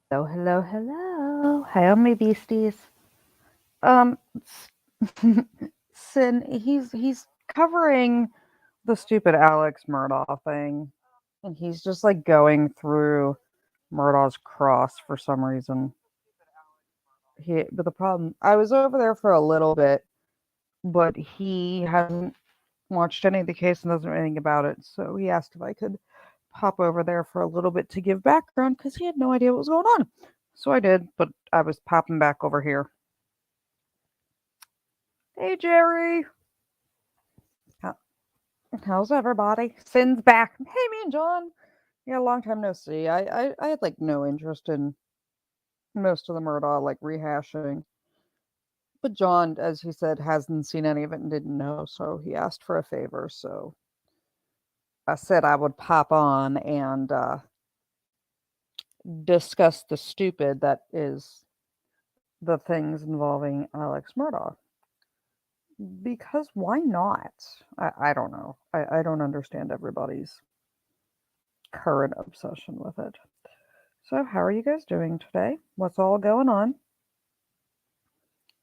Hello, hello, hello. Hi, my beasties. Um, Sin, he's covering the stupid Alex Murdaugh thing, and he's just like going through Murdaugh's cross for some reason. But the problem, I was over there for a little bit, but he hasn't watched any of the case and doesn't know anything about it. So he asked if I could pop over there for a little bit to give background because he had no idea what was going on. So I did, but I was popping back over here. Hey, Jerry. How, how's everybody? Sin's back. Hey, me and John. Yeah, long time no see. I had like no interest in most of the Murdaugh like rehashing. But John, as he said, hasn't seen any of it and didn't know, so he asked for a favor. So I said I would pop on and discuss the stupid that is the things involving Alex Murdaugh. Because why not? I don't know. I don't understand everybody's current obsession with it. So, how are you guys doing today? What's all going on?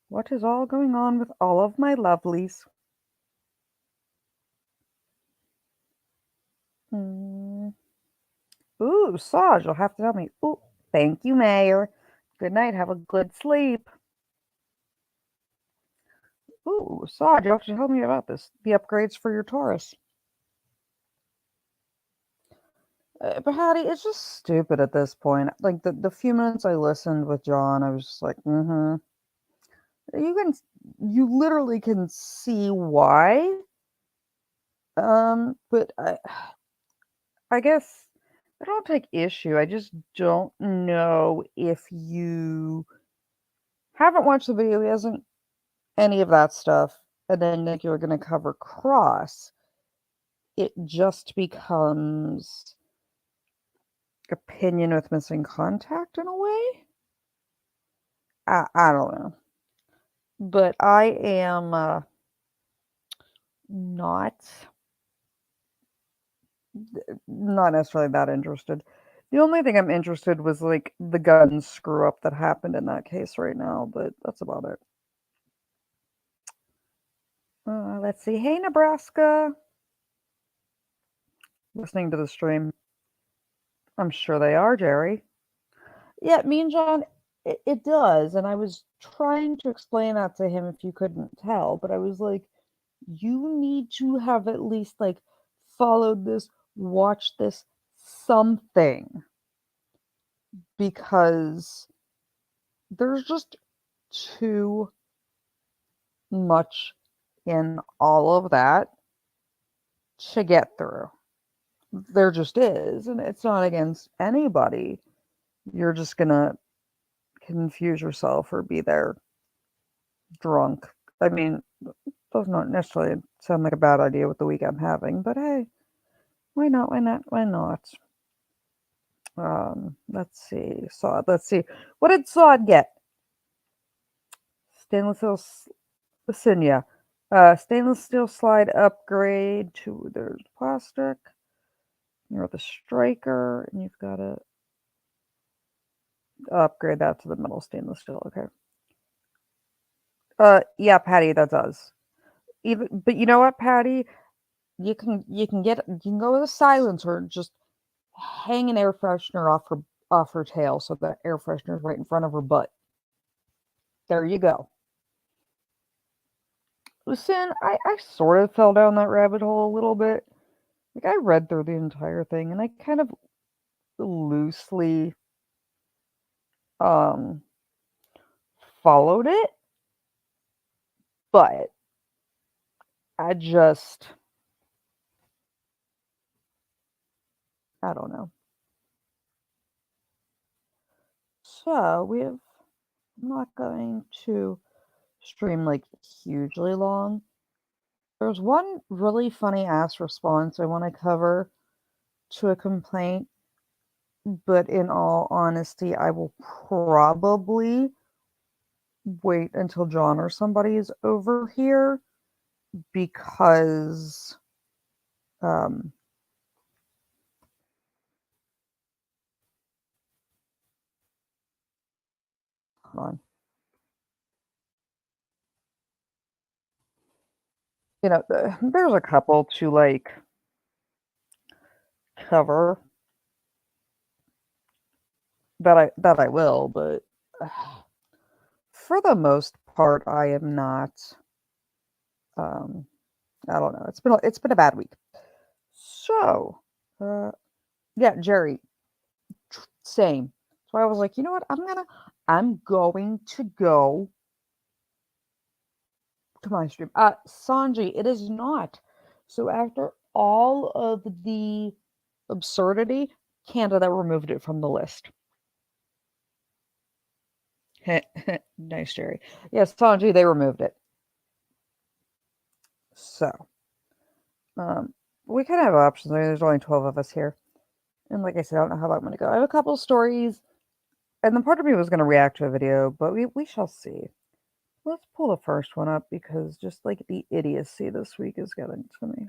What is all going on with all of my lovelies? Mm. Ooh, Saj, you'll have to tell me. Ooh, thank you, Mayor. Good night. Have a good sleep. Ooh, Saj, you'll have to tell me about this. The upgrades for your Taurus. But Hattie, it's just stupid at this point. Like the few minutes I listened with John, I was just like, mm-hmm. You can, you literally can see why. But I guess I don't take issue. I just don't know if you haven't watched the video, he hasn't any of that stuff, and then like you're gonna cover Cross, it just becomes opinion with missing contact in a way. I don't know. But I am not not necessarily that interested. The only thing I'm interested was like the gun screw up that happened in that case right now, but that's about it. Let's see. Hey, Nebraska. Listening to the stream. I'm sure they are, Jerry. Yeah, me and John, it does. And I was trying to explain that to him if you couldn't tell, but I was like, you need to have at least like followed this, watched this, something, because there's just too much in all of that to get through. There just is, and it's not against anybody. You're just gonna confuse yourself or be there drunk. I mean, does not necessarily sound like a bad idea with the week I'm having, but hey, why not? Why not? Why not? Let's see. Sod. Let's see. What did Sod get? Stainless steel. Listen, yeah. Stainless steel slide upgrade to there's plastic. You're the striker, and you've got to upgrade that to the metal stainless steel. Okay. Yeah, Patty, that does. Even, but you know what, Patty? You can go with a silencer and just hang an air freshener off her tail so the air freshener is right in front of her butt. There you go. Listen, I sort of fell down that rabbit hole a little bit. Like I read through the entire thing and I kind of loosely um followed it, but I just I don't know. So we have I'm not going to stream like hugely long. There's one really funny ass response I want to cover to a complaint, but in all honesty, I will probably wait until John or somebody is over here because um, on. There's a couple to like cover that I will, but for the most part, I am not. Um, I don't know. It's been a bad week. So, uh, yeah, Jerry, same. So I was like, you know what? I'm going to go to my stream. Sanji, it is not. So after all of the absurdity, Canada removed it from the list. Nice, Jerry. Yes, Sanji, they removed it. So, we kind of have options. I mean, there's only 12 of us here. And like I said, I don't know how long I'm going to go. I have a couple stories, and then part of me was going to react to a video, but we shall see. Let's pull the first one up because just like the idiocy this week is getting to me.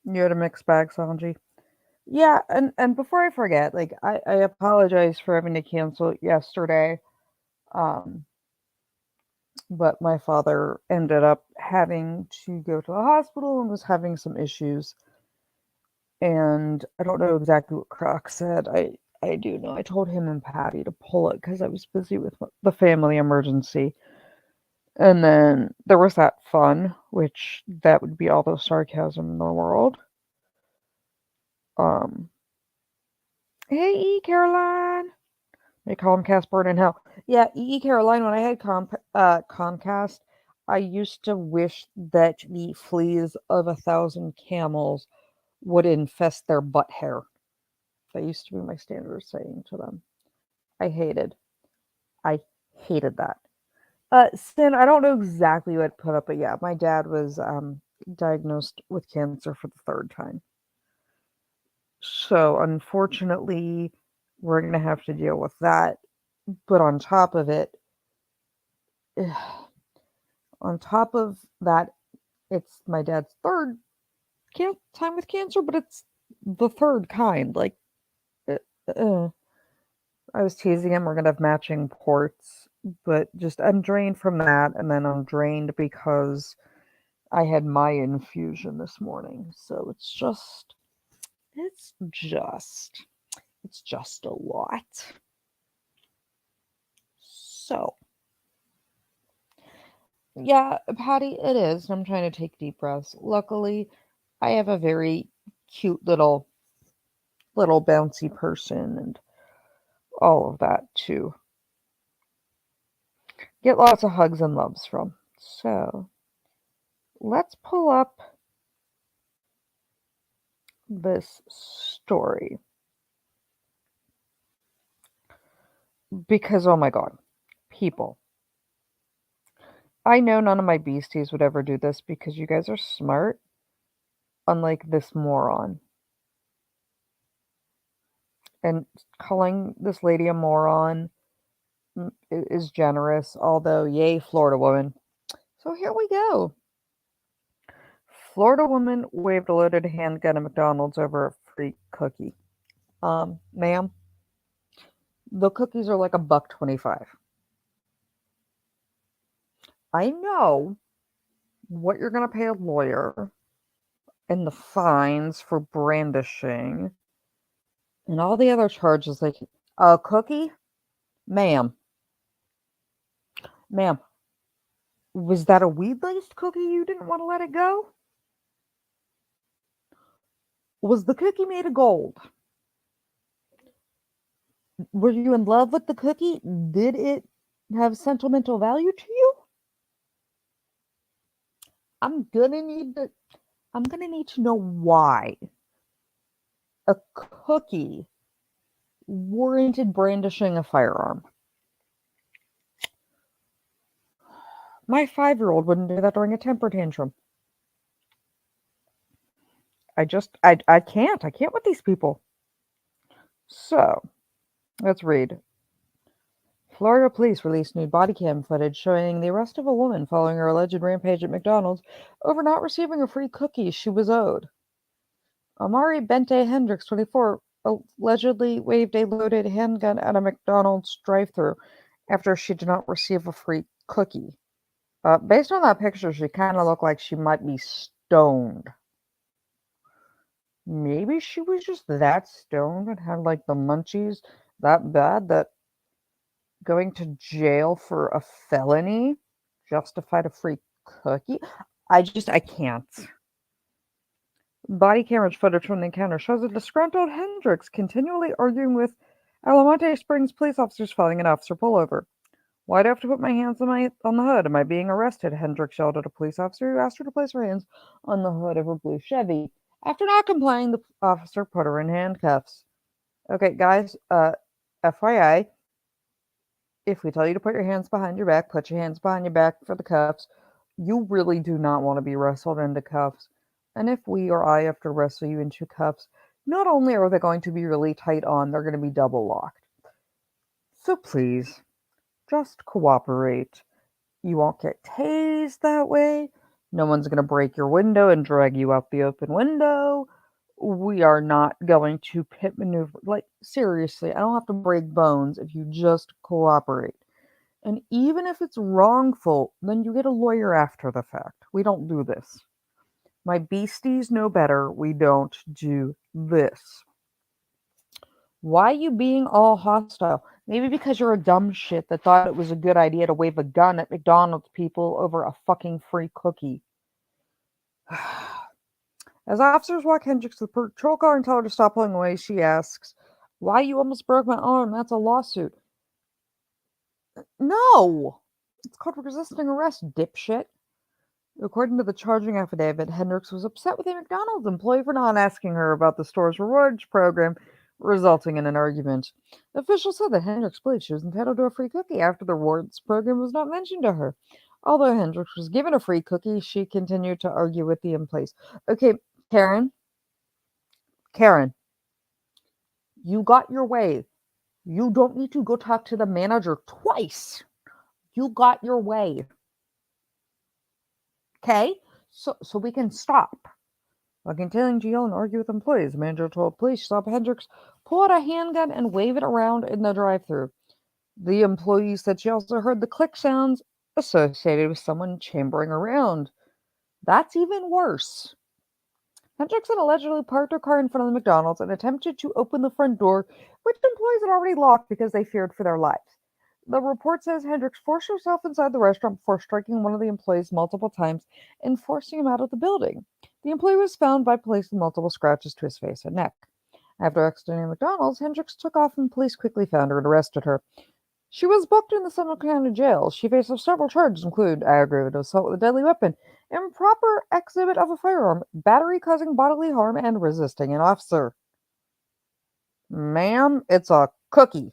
You had a mixed bag, Sanji. Yeah, and before I forget, like I apologize for having to cancel it yesterday. Um, but my father ended up having to go to the hospital and was having some issues. And I don't know exactly what Croc said. I do know I told him and Patty to pull it because I was busy with the family emergency. And then there was that fun, which that would be all the sarcasm in the world. Um, hey, E. Caroline. They call him Casper in hell. Yeah, E. Caroline, when I had Comcast, I used to wish that the fleas of 1,000 camels would infest their butt hair. That used to be my standard saying to them. I hated that. Sin, I don't know exactly what put up, but yeah, my dad was diagnosed with cancer for the third time. So unfortunately, we're gonna have to deal with that. But on top of it, on top of that, it's my dad's third time with cancer, but it's the third kind. Like, I was teasing him. We're gonna have matching ports, but just I'm drained from that, and then I'm drained because I had my infusion this morning. So it's just a lot. So yeah, Patty, it is. I'm trying to take deep breaths. Luckily, I have a very cute little bouncy person and all of that to get lots of hugs and loves from. So let's pull up this story. Because, oh my god, people. I know none of my beasties would ever do this because you guys are smart, unlike this moron. And calling this lady a moron is generous, although, yay, Florida woman. So here we go. Florida woman waved a loaded handgun at McDonald's over a free cookie. Ma'am, the cookies are like $1.25. I know what you're gonna pay a lawyer and the fines for brandishing and all the other charges. Like a cookie, ma'am, was that a weed-laced cookie you didn't want to let it go? Was the cookie made of gold? Were you in love with the cookie? Did it have sentimental value to you? I'm gonna need to know why a cookie warranted brandishing a firearm. My 5-year-old wouldn't do that during a temper tantrum. I can't. I can't with these people. So, let's read. Florida police released new body cam footage showing the arrest of a woman following her alleged rampage at McDonald's over not receiving a free cookie she was owed. Amari Bente Hendricks, 24, allegedly waved a loaded handgun at a McDonald's drive-thru after she did not receive a free cookie. Based on that picture, she kind of looked like she might be stoned. Maybe she was just that stoned and had like the munchies that bad that going to jail for a felony justified a free cookie. I can't. Body camera footage from the encounter shows a disgruntled Hendricks continually arguing with Alamonte Springs police officers following an officer pullover. Why do I have to put my hands on the hood? Am I being arrested? Hendricks yelled at a police officer who asked her to place her hands on the hood of her blue Chevy. After not complying, the officer put her in handcuffs. Okay, guys, FYI, if we tell you to put your hands behind your back, put your hands behind your back for the cuffs. You really do not want to be wrestled into cuffs. And if we or I have to wrestle you into cuffs, not only are they going to be really tight on, they're going to be double locked. So please, just cooperate. You won't get tased that way. No one's going to break your window and drag you out the open window. We are not going to pit maneuver. Like, seriously, I don't have to break bones if you just cooperate. And even if it's wrongful, then you get a lawyer after the fact. We don't do this. My beasties know better. We don't do this. Why you being all hostile? Maybe because you're a dumb shit that thought it was a good idea to wave a gun at McDonald's people over a fucking free cookie. As officers walk Hendricks to the patrol car and tell her to stop pulling away, she asks, "Why you almost broke my arm? That's a lawsuit." No! It's called resisting arrest, dipshit. According to the charging affidavit, Hendricks was upset with a McDonald's employee for not asking her about the store's rewards program, resulting in an argument. Officials said that Hendricks believed she was entitled to a free cookie after the rewards program was not mentioned to her. Although Hendricks was given a free cookie, she continued to argue with the employees. Okay, Karen, you got your way. You don't need to go talk to the manager twice. You got your way. Okay? So we can stop. While continuing to yell and argue with employees, the manager told police she saw Hendricks pull out a handgun and wave it around in the drive-thru. The employee said she also heard the click sounds associated with someone chambering around. That's even worse. Hendricks had allegedly parked her car in front of the McDonald's and attempted to open the front door, which employees had already locked because they feared for their lives. The report says Hendricks forced herself inside the restaurant before striking one of the employees multiple times and forcing him out of the building. The employee was found by police with multiple scratches to his face and neck. After exiting McDonald's, Hendricks took off and police quickly found her and arrested her. She was booked in the Seminole County Jail. She faces several charges, include aggravated assault with a deadly weapon, improper exhibit of a firearm, battery causing bodily harm, and resisting an officer. Ma'am, it's a cookie.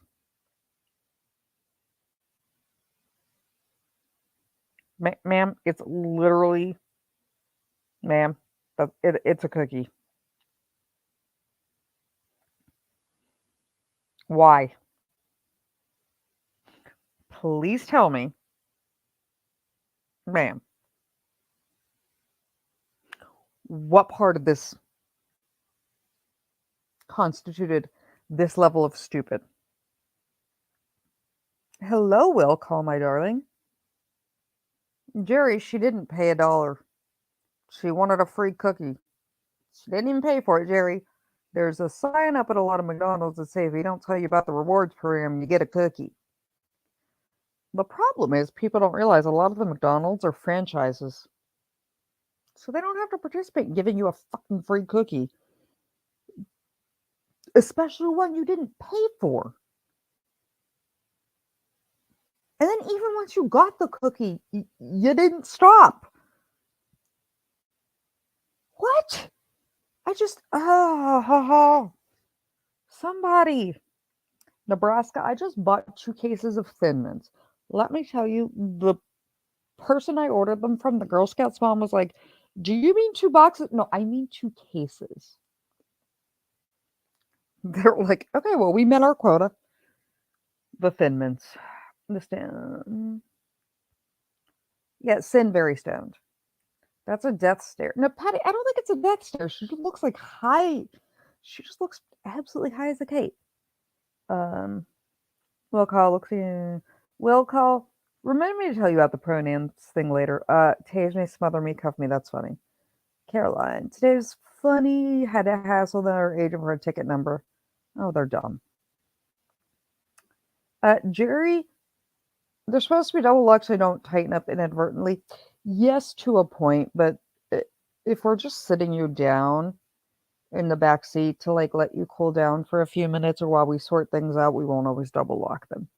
Ma'am, it's literally, ma'am, it's a cookie. Why? Please tell me, ma'am, what part of this constituted this level of stupid? Hello, Will, call my darling. Jerry, she didn't pay $1. She wanted a free cookie. She didn't even pay for it, Jerry. There's a sign up at a lot of McDonald's that say if you don't tell you about the rewards program, you get a cookie. The problem is people don't realize a lot of the McDonald's are franchises. So they don't have to participate in giving you a fucking free cookie. Especially one you didn't pay for. And then even once you got the cookie, you didn't stop. What? Somebody. Nebraska, I just bought 2 cases of Thin Mints. Let me tell you, the person I ordered them from, the Girl Scouts mom, was like, "Do you mean 2 boxes?" No, I mean 2 cases. They're like, "Okay, well, we met our quota." The Thin Mints. Yeah, Sin very stoned. That's a death stare. No, Patty, I don't think it's a death stare. She just looks like high. She just looks absolutely high as a kite. Will call, looks in. Will call. Remind me to tell you about the pronouns thing later. Tase me, smother me, cuff me. That's funny. Caroline. Today's funny. Had to hassle their agent for a ticket number. Oh, they're dumb. Jerry. They're supposed to be double locked so they don't tighten up inadvertently. Yes, to a point, but if we're just sitting you down in the back seat to like let you cool down for a few minutes or while we sort things out, we won't always double lock them.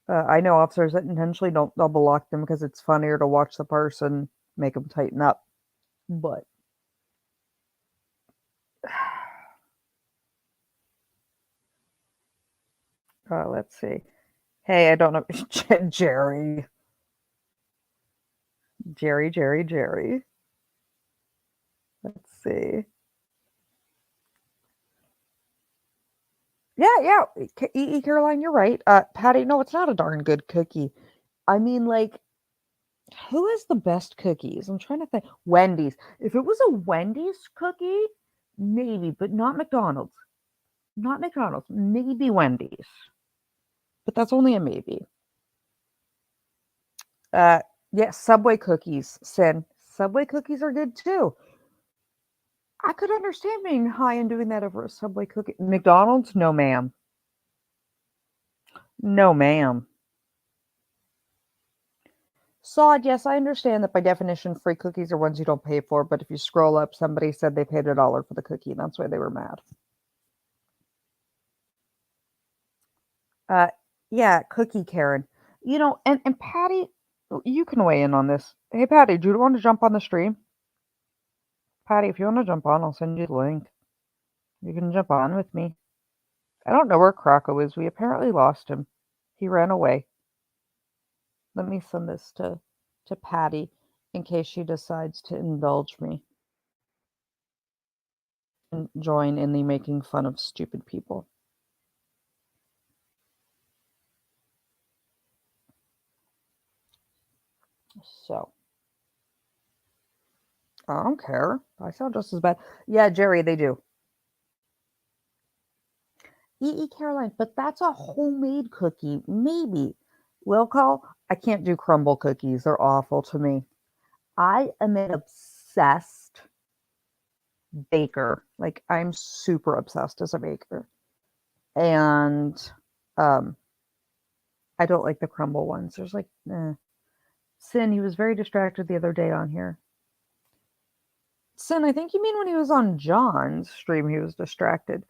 I know officers that intentionally don't double lock them because it's funnier to watch the person make them tighten up. But let's see. Hey, I don't know. Jerry. Jerry. Let's see. Yeah. Caroline, you're right. Patty, no, it's not a darn good cookie. I mean, like, who has the best cookies? I'm trying to think. Wendy's. If it was a Wendy's cookie, maybe, but not McDonald's. Not McDonald's. Maybe Wendy's. But that's only a maybe. Uh, yeah, Subway cookies, Sin. Subway cookies are good too. I could understand being high and doing that over a Subway cookie. McDonald's? No, ma'am. No, ma'am. Sod, yes, I understand that by definition, free cookies are ones you don't pay for, but if you scroll up, somebody said they paid $1 for the cookie, and that's why they were mad. Uh, yeah, Cookie Karen. And Patty, you can weigh in on this. Hey, Patty, do you want to jump on the stream? Patty, if you want to jump on, I'll send you the link. You can jump on with me. I don't know where Croco is. We apparently lost him. He ran away. Let me send this to Patty in case she decides to indulge me and join in the making fun of stupid people. So, I don't care. I sound just as bad. Yeah, Jerry, they do. Caroline, but that's a homemade cookie. Maybe. Will call. I can't do crumble cookies. They're awful to me. I am an obsessed baker. Like, I'm super obsessed as a baker. And I don't like the crumble ones. There's like, Sin, he was very distracted the other day on here. Sin, I think you mean when he was on John's stream, he was distracted.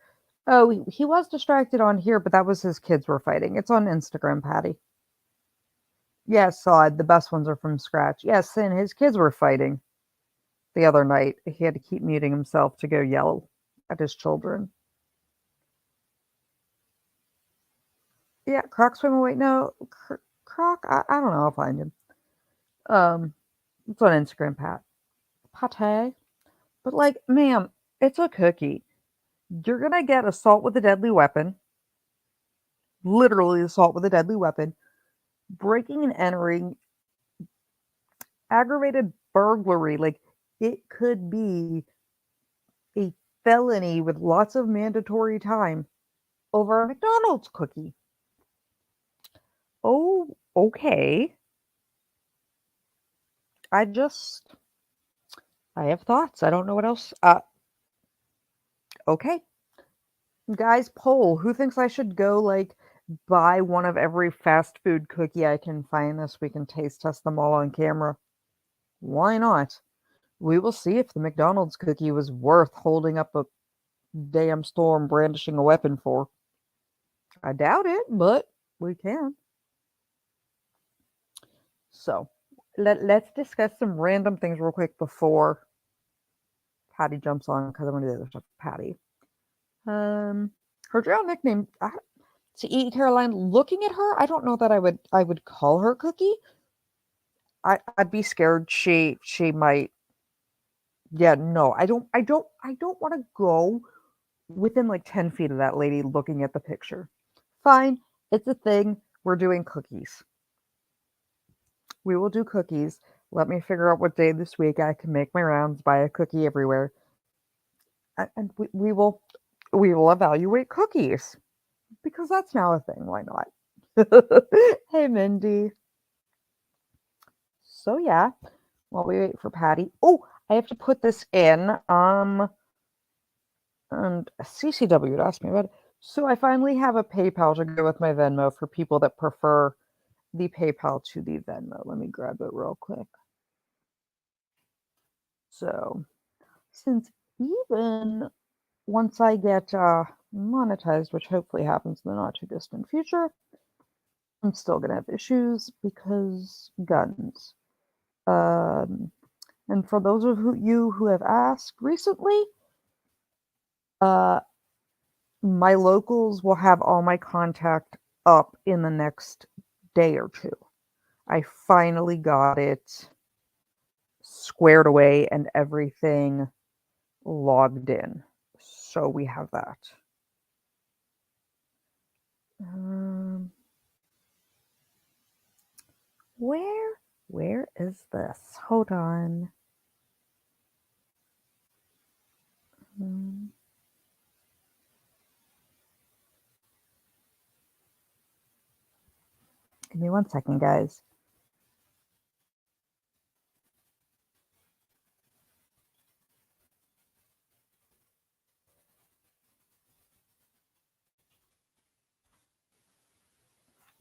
Oh, he was distracted on here, but that was his kids were fighting. It's on Instagram, Patty. Yes, Sod, the best ones are from scratch. Yes, Sin, his kids were fighting the other night. He had to keep muting himself to go yell at his children. Yeah, Croc swim away. No, Croc, I don't know. I'll find him. It's on Instagram, Pate. But like, ma'am, it's a cookie. You're gonna get assault with a deadly weapon. Literally assault with a deadly weapon. Breaking and entering. Aggravated burglary. Like, it could be a felony with lots of mandatory time over a McDonald's cookie. Oh, okay. I have thoughts. I don't know what else. Okay. Guys, poll. Who thinks I should go, like, buy one of every fast food cookie I can find this week and taste test them all on camera? Why not? We will see if the McDonald's cookie was worth holding up a damn storm brandishing a weapon for. I doubt it, but we can. So, let's discuss some random things real quick before Patty jumps on, because I'm going to do other stuff with Patty. Her real nickname, to Caroline. Looking at her, I don't know that I would call her Cookie. I'd be scared she might. Yeah, no, I don't want to go within like 10 feet of that lady looking at the picture. Fine, it's a thing. We're doing cookies. We will do cookies. Let me figure out what day this week I can make my rounds, buy a cookie everywhere. and we will evaluate cookies because that's now a thing. Why not? Hey, Mindy. So yeah, while we wait for Patty. Oh, I have to put this in. And CCW asked me about it. So I finally have a PayPal to go with my Venmo for people that prefer the PayPal to the Venmo. Let me grab it real quick. So since even once I get monetized, which hopefully happens in the not too distant future, I'm still gonna have issues because guns. And for those of you who have asked recently, my locals will have all my contact up in the next day or two. I finally got it squared away and everything logged in. So we have that. Where is this? Hold on. Give me 1 second, guys.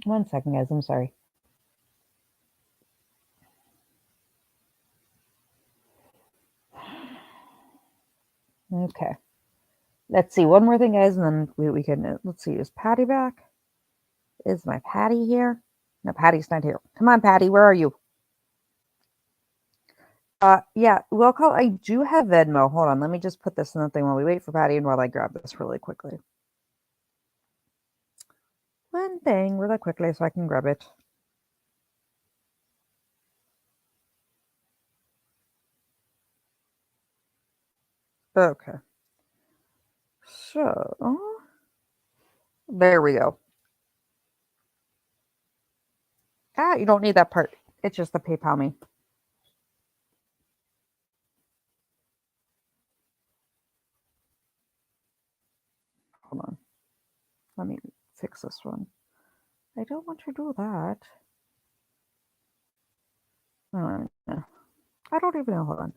One second, guys. I'm sorry. Okay. Let's see. One more thing, guys, and then we can. Let's see. Is Patty back? Is my Patty here? No, Patty's not here. Come on, Patty. Where are you? Yeah. Well, call. I do have Venmo. Hold on. Let me just put this in the thing while we wait for Patty and while I grab this really quickly. One thing really quickly so I can grab it. Okay. So, there we go. You don't need that part. It's just the PayPal me. Hold on. Let me fix this one. I don't want to do that. Oh, no. I don't even know. Hold on.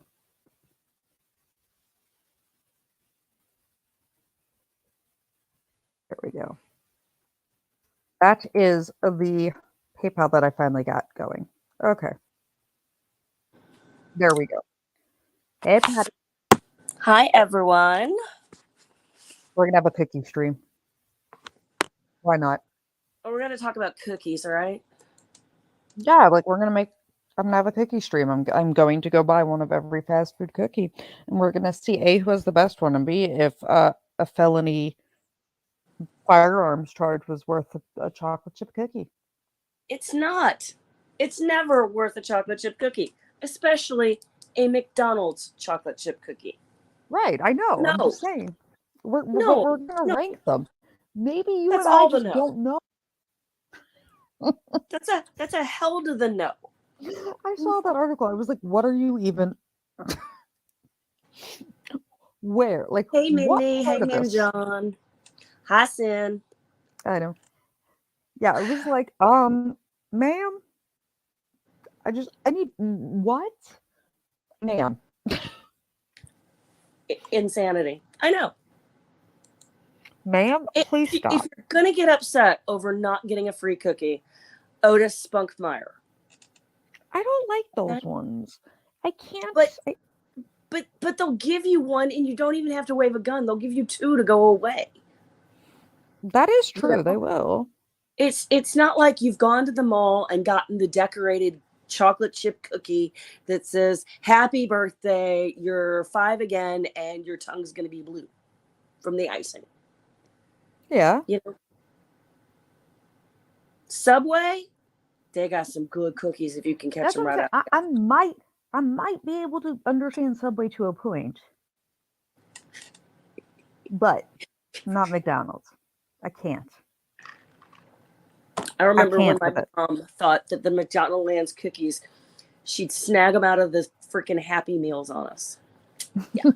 There we go. That is the PayPal that I finally got going. Okay. There we go. Hey, Patty. Hi, everyone. We're going to have a cookie stream. Why not? We're going to talk about cookies, all right? Yeah, like I'm gonna have a cookie stream. I'm going to go buy one of every fast food cookie, and we're gonna see A, who has the best one, and B, if a felony firearms charge was worth a chocolate chip cookie. It's not. It's never worth a chocolate chip cookie, especially a McDonald's chocolate chip cookie. Right, I know. No. I'm just saying. We're gonna rank them. Maybe you That's and I all the just no. don't know. That's a hell to the no. I saw that article. I was like, what are you even where? Like, Hey, what Mindy. part Hey, of this? John. Hi, Sin. I know. Yeah, it was like, ma'am, I need what? Ma'am. Insanity. I know. Ma'am, please If stop. you're going to get upset over not getting a free cookie, Otis Spunkmeyer. I don't like those ones. I can't. But they'll give you one and you don't even have to wave a gun. They'll give you two to go away. That is true. They will. It's not like you've gone to the mall and gotten the decorated chocolate chip cookie that says happy birthday, you're 5 again, and your tongue's going to be blue from the icing. Yeah. You know, Subway, they got some good cookies if you can catch them right out. I might be able to understand Subway to a point, but not McDonald's. I can't. I remember when my mom thought that the McDonald's cookies, she'd snag them out of the freaking Happy Meals on us. Yeah.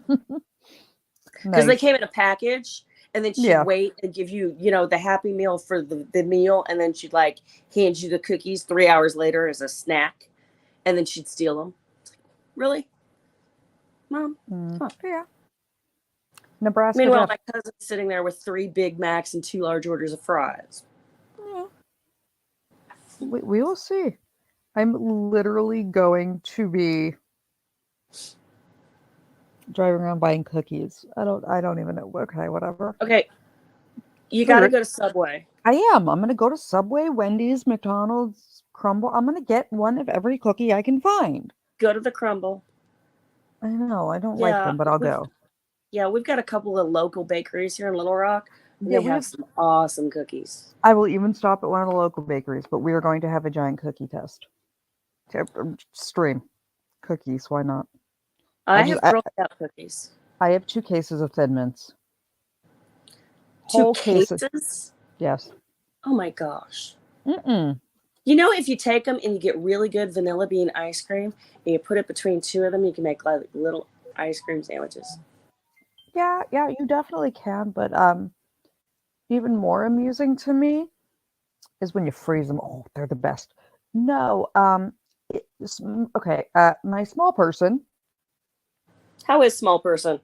Because they Nice. came in a package, and then she'd Yeah. wait and give you, the Happy Meal for the meal, and then she'd like hand you the cookies 3 hours later as a snack, and then she'd steal them. Really, Mom? Huh. Yeah. Nebraska Meanwhile, Jeff. my cousin's sitting there with 3 Big Macs and 2 large orders of fries. Yeah. We will see. I'm literally going to be driving around buying cookies. I don't even know. Okay, whatever. Okay, you got to Screw go to Subway. I am. I'm gonna go to Subway, Wendy's, McDonald's, Crumble. I'm gonna get one of every cookie I can find. Go to the Crumble. I know, I don't like Yeah, them, but I'll we've go. yeah we've got a couple of local bakeries here in Little Rock, and Yeah, they we have have some awesome cookies. I will even stop at one of the local bakeries, but we are going to have a giant cookie test. Stream cookies, why not? I I just have Girl Scout cookies. I have 2 cases of Thin Mints. Two Whole case of cases? yes. Oh my gosh. Mm-mm. If you take them and you get really good vanilla bean ice cream and you put it between two of them, you can make like little ice cream sandwiches. Yeah, you definitely can, but even more amusing to me is when you freeze them. Oh, they're the best. No, okay. My small person, How is small person?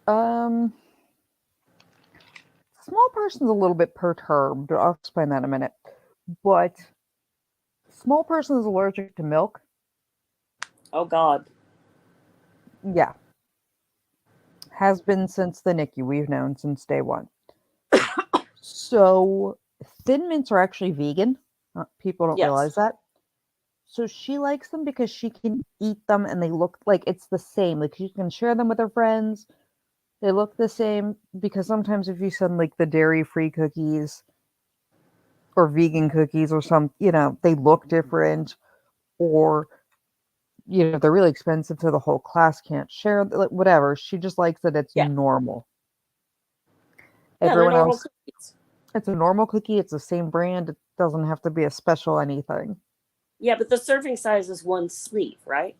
um, small person's a little bit perturbed. I'll explain that in a minute. But small person is allergic to milk. Oh God. Yeah, has been since the NICU. We've known since day one. So Thin Mints are actually vegan. People don't Yes. realize that. So she likes them because she can eat them and they look like it's the same. Like she can share them with her friends. They look the same because sometimes if you send like the dairy-free cookies or vegan cookies or some, they look different or they're really expensive so the whole class can't share like whatever. She just likes that it's Yeah. normal. Yeah, they're Everyone normal else, cookies. it's a normal cookie. It's the same brand. It doesn't have to be a special anything. Yeah, but the serving size is one sleeve, right?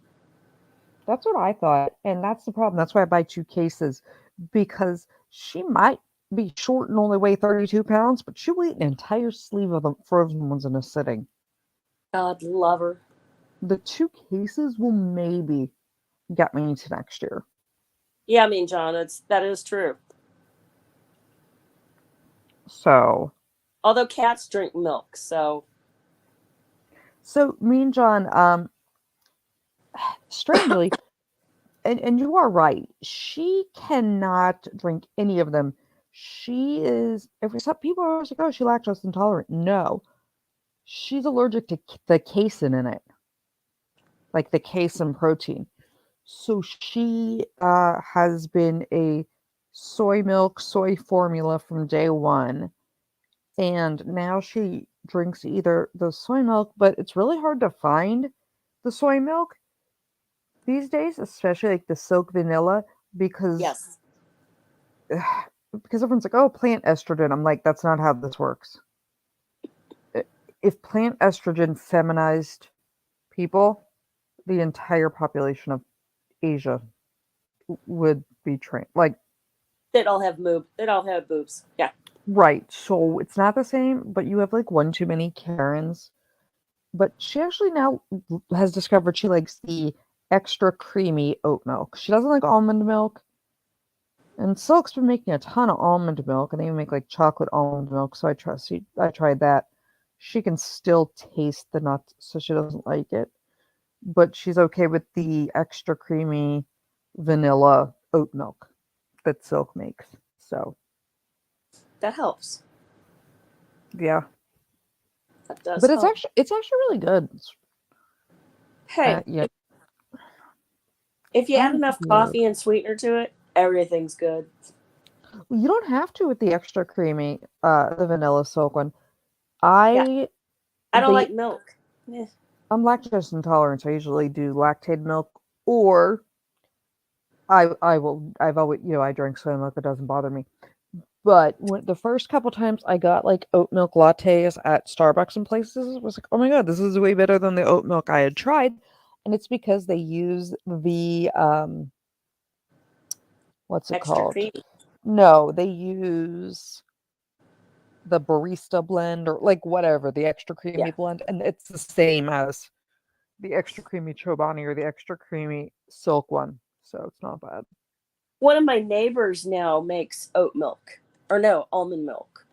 That's what I thought. And that's the problem. That's why I buy 2 cases because she might be short and only weigh 32 pounds, but she will eat an entire sleeve of the frozen ones in a sitting. God love her. The 2 cases will maybe get me to next year. Yeah, John, that is true. So, Although cats drink milk, so me and John, strangely, and you are right, she cannot drink any of them. She is, if some people are always like, oh, she's lactose intolerant. No, she's allergic to the casein in it, like the casein protein. So she has been a soy milk, soy formula from day one. And now she drinks either the soy milk, but it's really hard to find the soy milk these days, especially like the silk vanilla, because yes. because everyone's like, oh, plant estrogen. I'm like, that's not how this works. If plant estrogen feminized people, the entire population of Asia would be trained. Like, They'd all have boobs. Yeah. right. So it's not the same, but you have like one too many Karens. But she actually now has discovered she likes the extra creamy oat milk. She doesn't like almond milk. And Silk's been making a ton of almond milk, and they even make like chocolate almond milk. So I tried that. She can still taste the nuts, so she doesn't like it. But she's okay with the extra creamy vanilla oat milk that Silk makes. So That helps. yeah, That does but help. it's actually really good. Hey, Yeah, if you add and enough yeah. coffee and sweetener to it, everything's good. You don't have to with the extra creamy, the vanilla Silk one. Yeah. I I don't they like milk. Eh. I'm lactose intolerant, so I usually do lactated milk, or I've always I drink soy milk. It doesn't bother me. But when the first couple times I got like oat milk lattes at Starbucks and places, it was like, oh my god, this is way better than the oat milk I had tried, and it's because they use the what's it Extra called? creamy. No, they use the barista blend or like whatever, the extra creamy Yeah. blend, and it's the same as the extra creamy Chobani or the extra creamy Silk one, so it's not bad. One of my neighbors now makes oat milk, or no, almond milk.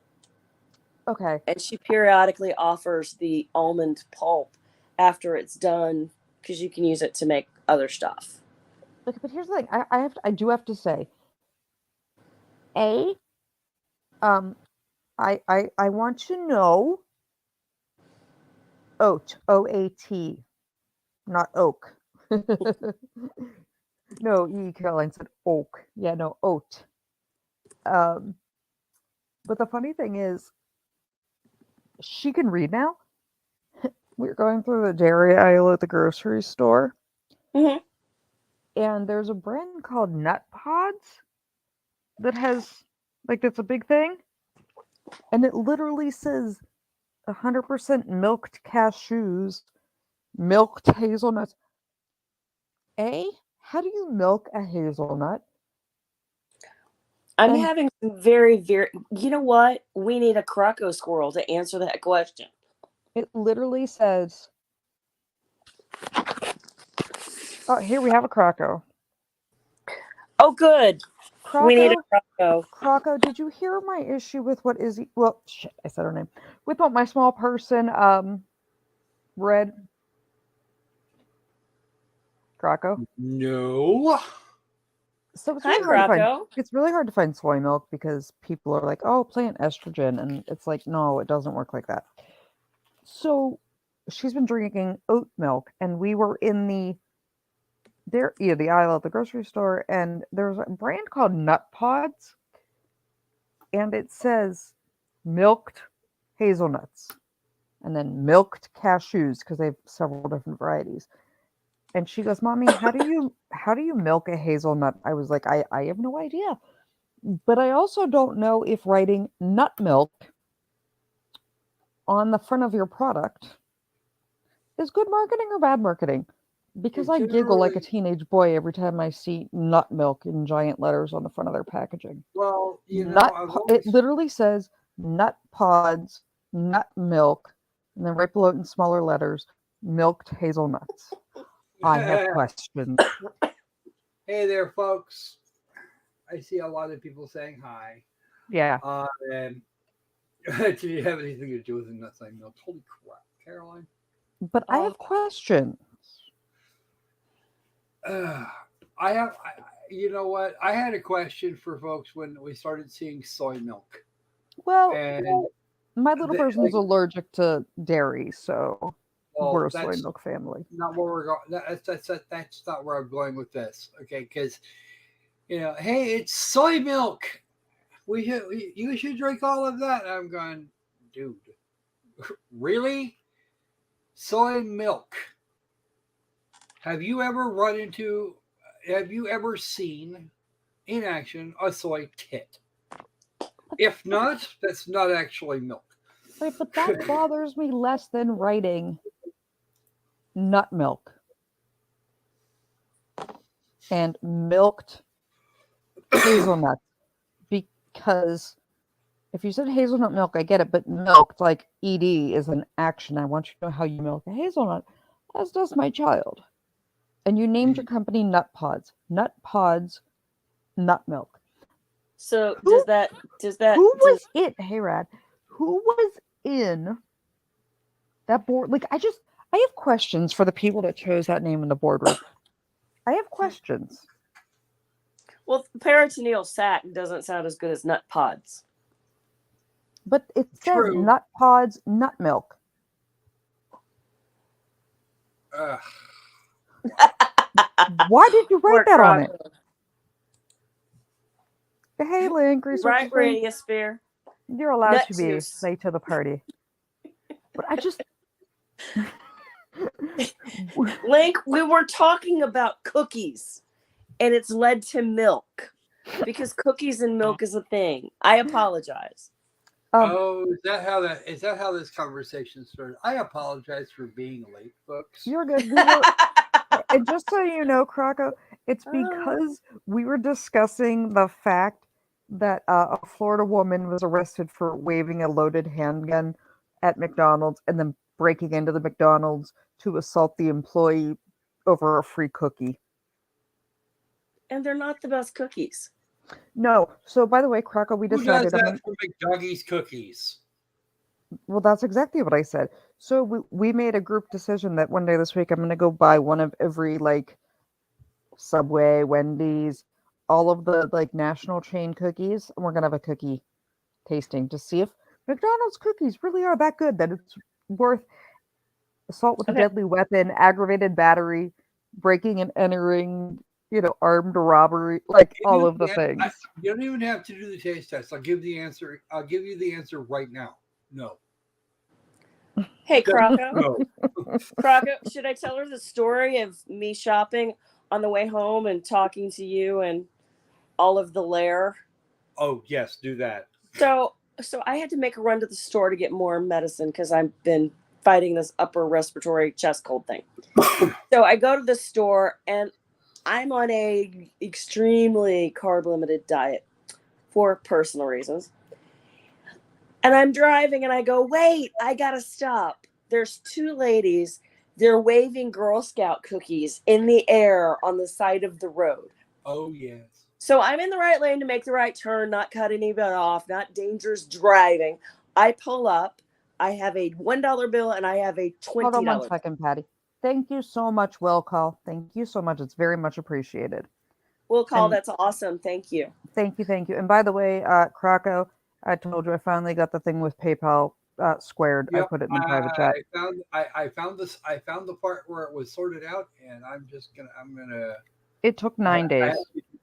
Okay. And she periodically offers the almond pulp after it's done because you can use it to make other stuff. Okay, but here's the thing. I do have to say, A, I want to know oat, OAT, not oak. No, Caroline said oak. Yeah, no, oat. Um, but the funny thing is, she can read now. We're going through the dairy aisle at the grocery store, Mm-hmm. and there's a brand called Nut Pods that has, like, it's a big thing, and it literally says 100% milked cashews, milked hazelnuts. How do you milk a hazelnut? I'm And having some very, very. You know what? We need a Croco squirrel to answer that question. it literally says, oh, here we have a Croco. Oh, good. We need Croco, a Croco. Croco, did you hear my issue with what Izzy, well, shit, I said her name, with what my small person, read? Croco? No. So it's Hi, really hard to find. Croco. It's really hard to find soy milk because people are like, "Oh, plant estrogen," and it's like, no, it doesn't work like that. So she's been drinking oat milk, and we were in the aisle at the grocery store, and there's a brand called Nut Pods, and it says milked hazelnuts, and then milked cashews because they have several different varieties. And she goes, "Mommy, how do you milk a hazelnut?" I was like, I have no idea. But I also don't know if writing nut milk on the front of your product is good marketing or bad marketing. Because I giggle like a teenage boy every time I see nut milk in giant letters on the front of their packaging. Well, It literally says nut pods, nut milk, and then right below it in smaller letters, milked hazelnuts. I have questions. Hey there, folks. I see a lot of people saying hi. Yeah. And did you have anything to do with the nuts I milk? Holy crap, Caroline. But I have questions. You know what? I had a question for folks when we started seeing soy milk. Well, And my little person's allergic to dairy, so we're a soy that's milk family. not where we're going. That's not where I'm going with this. Okay, because hey, it's soy milk. You should drink all of that. I'm going, dude, really? Soy milk. Have you ever seen in action a soy tit? If not, that's not actually milk. Right, but that bothers me less than writing nut milk and milked hazelnuts. Because if you said hazelnut milk, I get it, but milked, like ED, is an action. I want you to know how you milk a hazelnut, as does my child. And you named your company Nut Pods. Nut Pods, nut milk. So Who was in that board? Like, I have questions for the people that chose that name in the boardroom. I have questions. Well, peritoneal sac doesn't sound as good as nut pods. But it says Nut Pods, nut milk. Why did you write that on it? Hey, Link, right, Radiosphere. You're allowed to be late to the party. But I just... Link, we were talking about cookies, and it's led to milk. Because cookies and milk is a thing. I apologize. Is that how this conversation started? I apologize for being late, folks. You're good. And just so you know, Croco, It's because we were discussing the fact that a Florida woman was arrested for waving a loaded handgun at McDonald's and then breaking into the McDonald's to assault the employee over a free cookie. And they're not the best cookies. No. So, by the way, Croco, we Who decided. does that for McDoggy's cookies? Well, that's exactly what I said. So we made a group decision that one day this week I'm going to go buy one of every like Subway, Wendy's, all of the like national chain cookies, and we're going to have a cookie tasting to see if McDonald's cookies really are that good that it's worth assault with a deadly weapon, aggravated battery, breaking and entering, armed robbery, like all of the things. You don't even have to do the taste test. I'll give the answer. I'll give you the answer right now. No. Hey, Croco. No. Croco, should I tell her the story of me shopping on the way home and talking to you and all of the Lair? Oh, yes, do that. So I had to make a run to the store to get more medicine because I've been fighting this upper respiratory chest cold thing. So I go to the store and I'm on a extremely carb limited diet for personal reasons. And I'm driving and I go, wait, I gotta stop. There's two ladies. They're waving Girl Scout cookies in the air on the side of the road. Oh, yes. So I'm in the right lane to make the right turn, not cut anybody off, not dangerous driving. I pull up. I have a $1 bill and I have a $20. Hold on 1 second, Patty. Thank you so much, Will Call. Thank you so much. It's very much appreciated. Will Call, that's awesome. Thank you. Thank you. And by the way, Croco, I told you I finally got the thing with PayPal squared. Yep, I put it in the private chat. I found the part where it was sorted out, and I'm gonna. It took 9 days.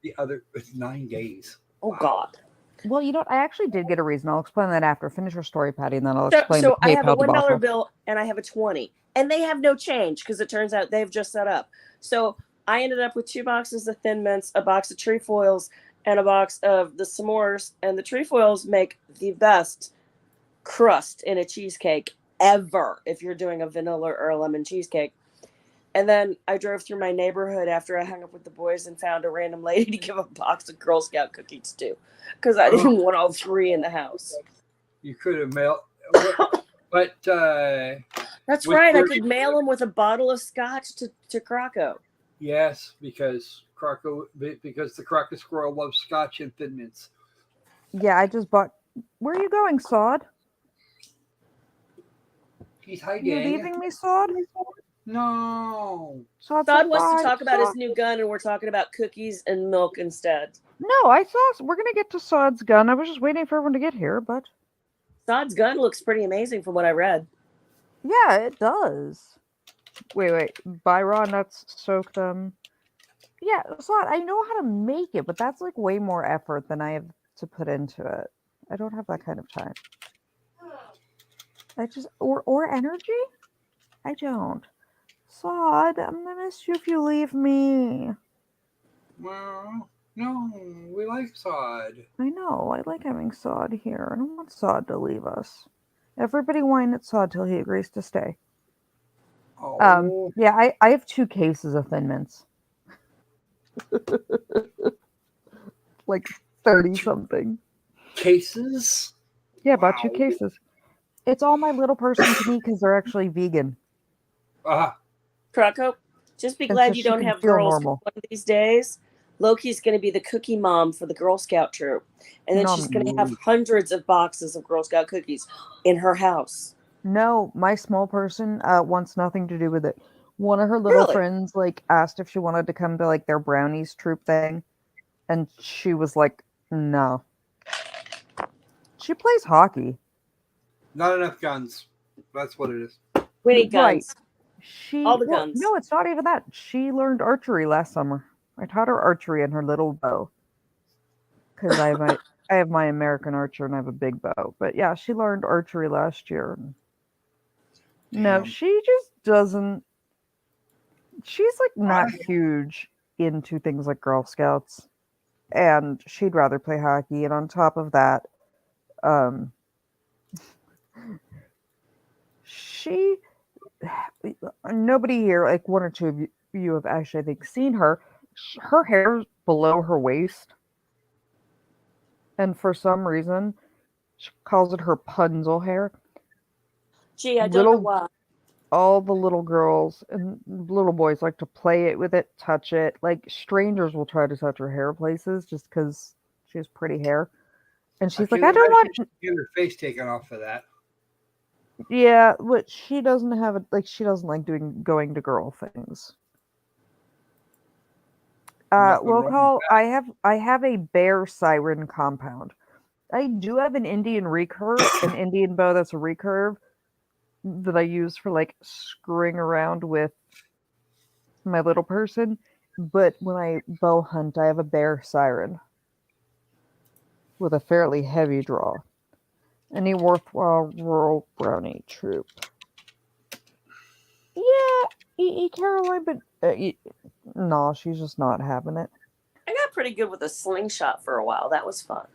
It's 9 days. Oh God. Well, I actually did get a reason. I'll explain that after. Finish your story, Patty, and then I'll explain the PayPal I have a $1 debacle. bill and I have a 20, and they have no change because it turns out they've just set up. So I ended up with 2 boxes of Thin Mints, a box of trefoils, and a box of the s'mores. And the trefoils make the best crust in a cheesecake ever if you're doing a vanilla or a lemon cheesecake. And then I drove through my neighborhood after I hung up with the boys and found a random lady to give a box of Girl Scout cookies to, because I didn't want all 3 in the house. You could have mailed, but that's right. I could mail them with a bottle of scotch to Croco. Yes, because the Croco squirrel loves scotch and Thin Mints. Yeah, I just bought. Where are you going, Sod? He's hiding. You leaving me, Sod? No. Sod wants to talk about his new gun, and we're talking about cookies and milk instead. No, we're going to get to Sod's gun. I was just waiting for everyone to get here, but... Sod's gun looks pretty amazing from what I read. Yeah, it does. Wait. Byron nuts, soak them. Yeah, Sod, I know how to make it, but that's like way more effort than I have to put into it. I don't have that kind of time. Or energy? I don't. Sod, I'm gonna miss you if you leave me. Well, no, we like Sod. I know, I like having Sod here. I don't want Sod to leave us. Everybody whine at Sod till he agrees to stay. Oh. Yeah, I have 2 cases of Thin Mints. Like 30-something. Cases? Yeah, about 2 cases. It's all my little person can eat because they're actually vegan. Croco, just be glad you don't have girls. One of these days, Loki's going to be the cookie mom for the Girl Scout troop. And then she's going to have hundreds of boxes of Girl Scout cookies in her house. No, my small person wants nothing to do with it. One of her little friends asked if she wanted to come to their brownies troop thing. And she was like, no. She plays hockey. Not enough guns. That's what it is. We need guns. All the guns. No, it's not even that. She learned archery last summer. I taught her archery and her little bow. Because I have my American Archer and I have a big bow. But yeah, she learned archery last year. No, she just doesn't. She's not huge into things like Girl Scouts. And she'd rather play hockey. And on top of that, nobody here, 1 or 2 of you have actually, I think, seen her, her hair's below her waist, and for some reason, she calls it her punzel hair. Gee, I don't know Little why. all the little girls and little boys like to play it with it, touch it. Like strangers will try to touch her hair places just because she has pretty hair. And I she's like, can I don't imagine want. she get her face taken off for that. Yeah, but she doesn't have it. Like she doesn't like doing going to girl things. Nothing We'll wrong with call. I have a bear siren compound. I do have an Indian recurve, an Indian bow that's a recurve that I use for like screwing around with my little person. But when I bow hunt, I have a bear siren with a fairly heavy draw. Any worthwhile rural brownie troop? Yeah, Caroline, but no, she's just not having it. I got pretty good with a slingshot for a while. That was fun.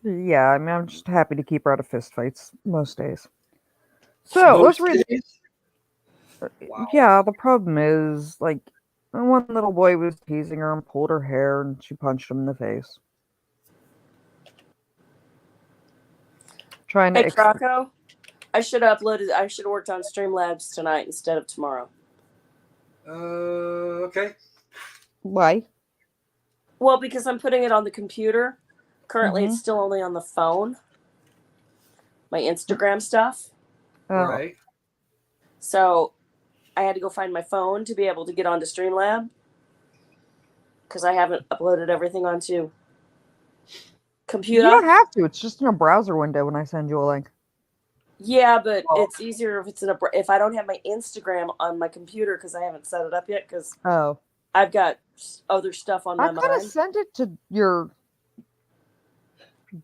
Yeah, I mean, I'm just happy to keep her out of fistfights most days. So let's read. days? Wow. Yeah, the problem is like one little boy was teasing her and pulled her hair, and she punched him in the face. Trying to Hey, Croco, I should have worked on Streamlabs tonight instead of tomorrow. Okay. Why? Well, because I'm putting it on the computer. Currently, it's still only on the phone. My Instagram stuff. Right. So I had to go find my phone to be able to get onto Streamlab because I haven't uploaded everything onto computer. You don't have to. It's just in a browser window when I send you a link. Yeah, but it's easier if it's if I don't have my Instagram on my computer because I haven't set it up yet because I've got other stuff on my mind. I could have sent it to your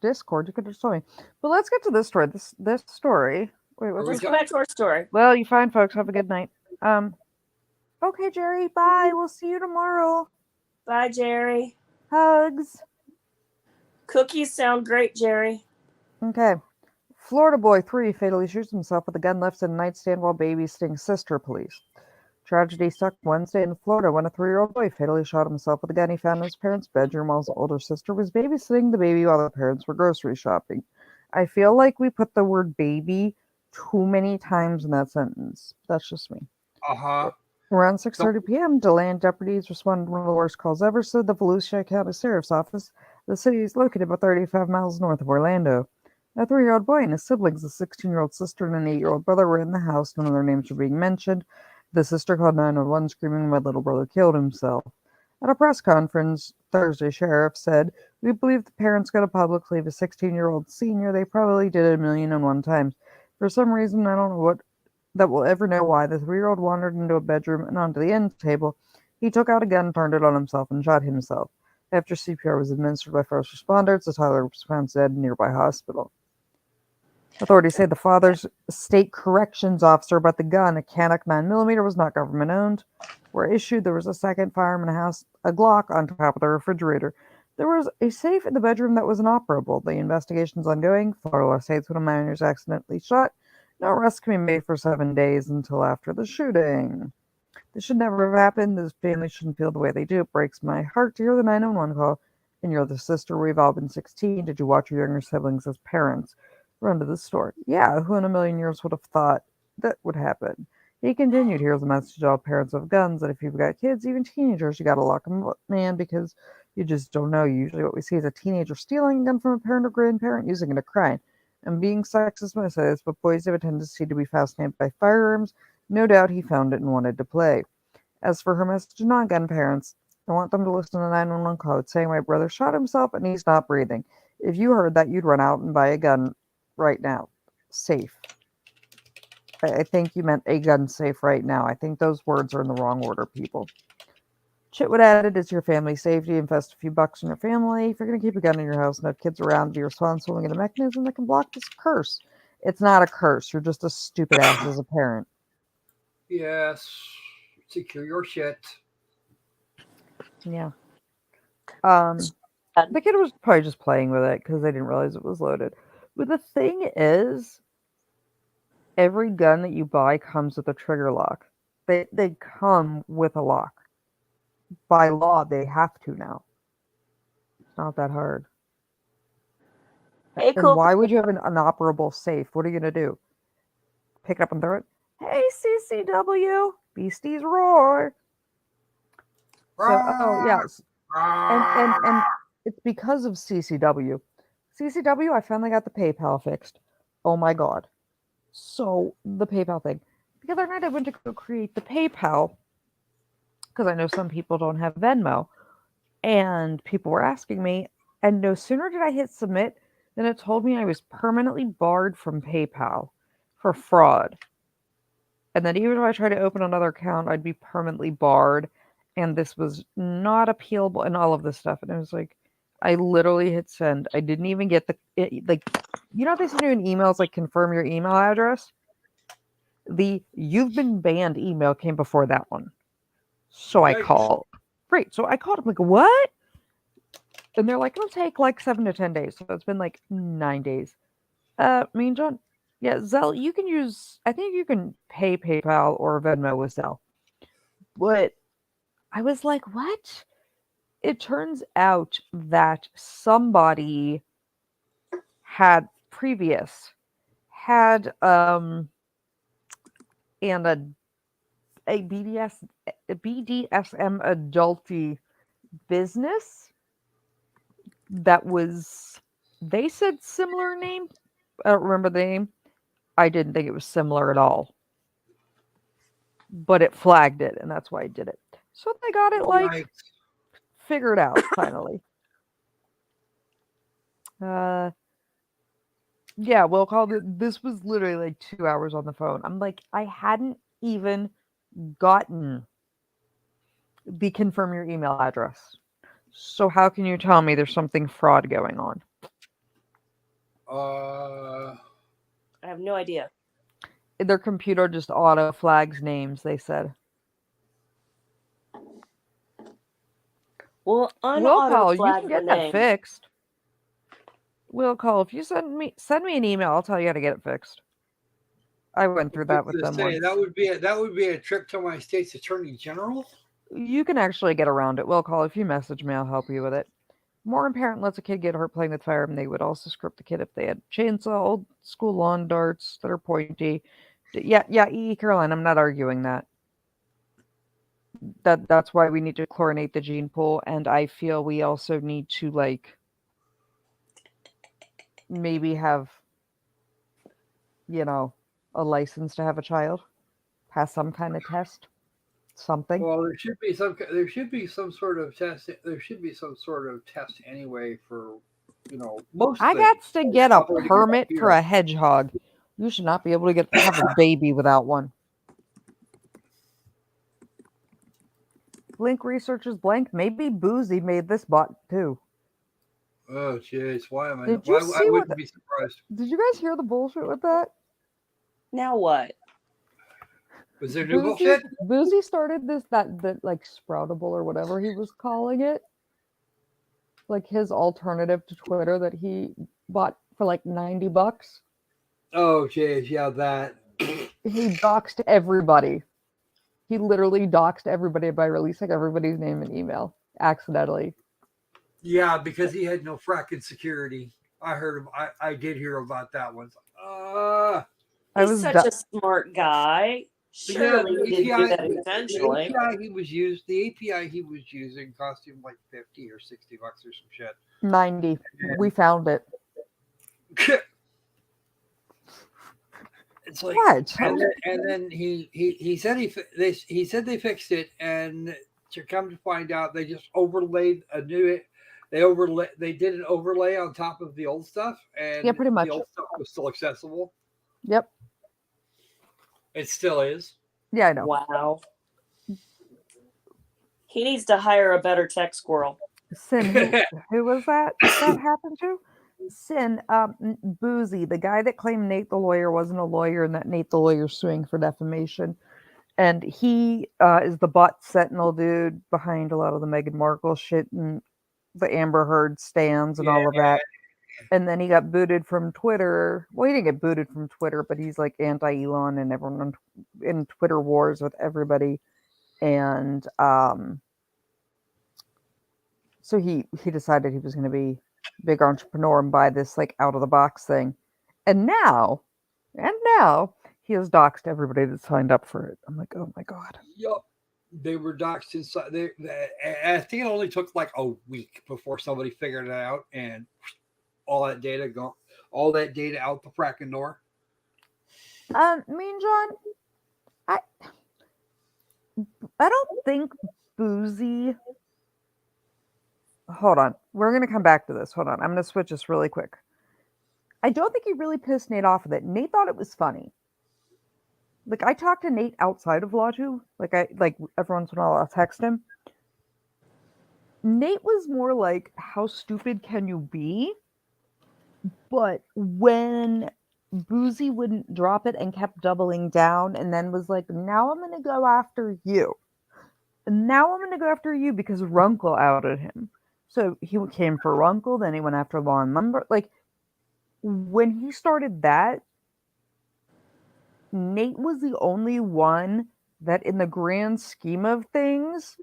Discord. You could have told me. But let's get to this story. This story. Wait, let's go back to our story. Well, you fine, folks. Have a good night. Okay, Jerry. Bye. We'll see you tomorrow. Bye, Jerry. Hugs. Cookies sound great, Jerry. Okay. Florida boy 3 fatally shoots himself with a gun left in a nightstand while babysitting sister police. Tragedy struck Wednesday in Florida when a 3-year-old boy fatally shot himself with a gun he found in his parents' bedroom while his older sister was babysitting the baby while the parents were grocery shopping. I feel like we put the word baby too many times in that sentence. That's just me. Around 6:30 p.m., DeLand deputies responded to one of the worst calls ever, said the Volusia County Sheriff's Office. The city is located about 35 miles north of Orlando. A 3-year-old boy and his siblings, a 16-year-old sister and an 8-year-old brother, were in the house. None of their names were being mentioned. The sister called 911 screaming, "My little brother killed himself." At a press conference Thursday, sheriff said, "We believe the parents got a public leave a 16-year-old senior. They probably did it 1,000,001 times. For some reason, I don't know what that we'll ever know why, the 3-year-old wandered into a bedroom and onto the end table. He took out a gun, turned it on himself, and shot himself. After CPR was administered by first responders, the toddler was found dead in a nearby hospital." Authorities say the father's state corrections officer about the gun, a Canuck 9mm, was not government owned. Where issued, there was a second firearm in the house, a Glock on top of the refrigerator. There was a safe in the bedroom that was inoperable. The investigation is ongoing. Florida law states when a minor is accidentally shot, no arrest can be made for 7 days until after the shooting. This should never have happened. This family shouldn't feel the way they do. It breaks my heart to hear the 911 call. And you're the sister. We've all been 16. Did you watch your younger siblings as parents run to the store? Yeah, who in a million years would have thought that would happen? He continued, "Here's a message to all parents of guns that if you've got kids, even teenagers, you got to lock them up, man, because you just don't know. Usually what we see is a teenager stealing a gun from a parent or grandparent, using it to crime. And being sexist when I say this, but boys have a tendency to be fascinated by firearms. No doubt he found it and wanted to play." As for her message to non-gun parents, I want them to listen to the 911 code saying my brother shot himself and he's not breathing. If you heard that, you'd run out and buy a gun right now. Safe. I think you meant a gun safe right now. I think those words are in the wrong order, people. Chitwood added, "It's your family safety. Invest a few bucks in your family. If you're going to keep a gun in your house and have kids around, be responsible and get a mechanism that can block this curse." It's not a curse. You're just a stupid ass as a parent. Yes. Secure your shit. Yeah. The kid was probably just playing with it because they didn't realize it was loaded. But the thing is, every gun that you buy comes with a trigger lock. They come with a lock. By law, they have to now. It's not that hard. Hey, And cool. why would you have an inoperable safe? What are you gonna do? Pick it up and throw it? Hey, CCW, beasties roar. So, oh yes, and it's because of CCW. CCW, I finally got the PayPal fixed. Oh my god. So the PayPal thing. The other night I went to go create the PayPal because I know some people don't have Venmo, and people were asking me, and no sooner did I hit submit than it told me I was permanently barred from PayPal for fraud. And then even if I tried to open another account, I'd be permanently barred, and this was not appealable, and all of this stuff. And it was like, I literally hit send. I didn't even get they send you an email, it's like confirm your email address. The you've been banned email came before that one. So I Yikes. called. Great. So I called. I'm like, what? And they're like, it'll take like 7 to 10 days. So it's been like 9 days. Mean John, yeah, Zelle, you can use, I think you can pay PayPal or Venmo with Zelle. But I was like, what? It turns out that somebody had and a BDSM adulty business that was, they said similar name. I don't remember the name. I didn't think it was similar at all. But it flagged it, and that's why I did it. So they got it like figured out finally. Yeah, we'll call it. This was literally like 2 hours on the phone. I'm like, I hadn't even gotten the confirm your email address. So how can you tell me there's something fraud going on? I have no idea. Their computer just auto flags names, they said. Well, Will call, you can the get that name. fixed. Will call, if you send me an email, I'll tell you how to get it fixed. I went through that with them once. That would be a trip to my state's attorney general. You can actually get around it. Will call, if you message me, I'll help you with it. More parent lets a kid get hurt playing with fire, and they would also script the kid if they had chainsaw, old school lawn darts that are pointy. Yeah, Caroline, I'm not arguing that. That's why we need to chlorinate the gene pool, and I feel we also need to like maybe have, a license to have a child, pass some kind of test, something. Well, there should be some sort of test. There should be some sort of test anyway for most. I got to get a permit for a hedgehog. You should not be able to have a baby without one. Blink research is blank. Maybe Boozy made this bot too. Oh jeez, why am I? Did you see I wouldn't be surprised. Did you guys hear the bullshit with that? Now what? Was there new bullshit? Boozy started that like Sproutable or whatever he was calling it, like his alternative to Twitter that he bought for like $90. Oh jeez, yeah, that. He doxed everybody. He literally doxed everybody by releasing everybody's name and email accidentally. Yeah, because he had no fracking security. I heard him. I did hear about that one. He's such a smart guy. Surely he didn't do that intentionally. The API he was using cost him like $50 or $60 or some shit. 90. We found it. It's like what? And then he said he said they fixed it, and to come to find out they just overlaid they did an overlay on top of the old stuff, and yeah, pretty much. The old stuff was still accessible. Yep. It still is. Yeah, I know. Wow. He needs to hire a better tech squirrel. Sin, who was that happened to? Sin, Boozy, the guy that claimed Nate the lawyer wasn't a lawyer and that Nate the lawyer's suing for defamation. And he is the bot sentinel dude behind a lot of the Meghan Markle shit and the Amber Heard stands and all of that. And then he got booted from Twitter. Well, he didn't get booted from Twitter, but he's like anti-Elon and everyone in Twitter wars with everybody. And so he decided he was going to be a big entrepreneur and buy this like out of the box thing. And now he has doxed everybody that signed up for it. I'm like, oh my god. Yup. They were doxed inside. I think it only took like a week before somebody figured it out, and all that data out the fracking door. Mean John, I don't think Boozy. Hold on, we're gonna come back to this. Hold on, I'm gonna switch this really quick. I don't think he really pissed Nate off with it. Nate thought it was funny. Like I talked to Nate outside of Latu. Like every once in a while I'll text him. Nate was more like, how stupid can you be? But when Boozy wouldn't drop it and kept doubling down and then was like, now I'm going to go after you. Now I'm going to go after you because Runkle outed him. So he came for Runkle, then he went after Law and Lumber. Like, when he started that, Nate was the only one that in the grand scheme of things,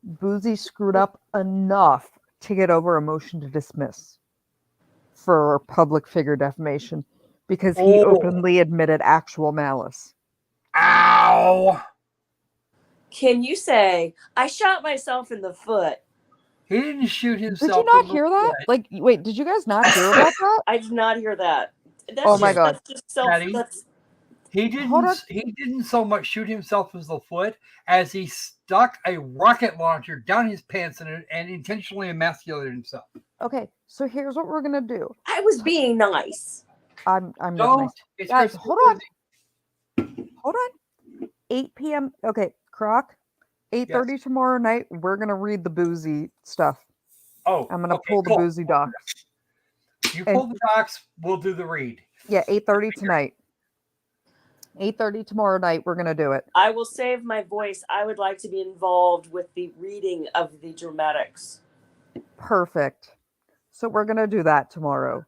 Boozy screwed up enough to get over a motion to dismiss for public figure defamation because he openly admitted actual malice. Ow! Can you say, I shot myself in the foot? He didn't shoot himself. Did you not hear that? Like, wait, did you guys not hear about that? I did not hear that. Oh my god. That's just self. He didn't so much shoot himself in the foot as he stuck a rocket launcher down his pants and intentionally emasculated himself. Okay, so here's what we're gonna do. I was being nice. I'm nice. Guys, hold on. 8 p.m. Okay, Croc. 8:30 tomorrow night. We're gonna read the Boozy stuff. Oh, I'm gonna pull the Boozy docs. You pull the docs. We'll do the read. Yeah, 8:30 tonight. 8:30 tomorrow night. We're gonna do it. I will save my voice. I would like to be involved with the reading of the dramatics. Perfect. So we're gonna do that tomorrow.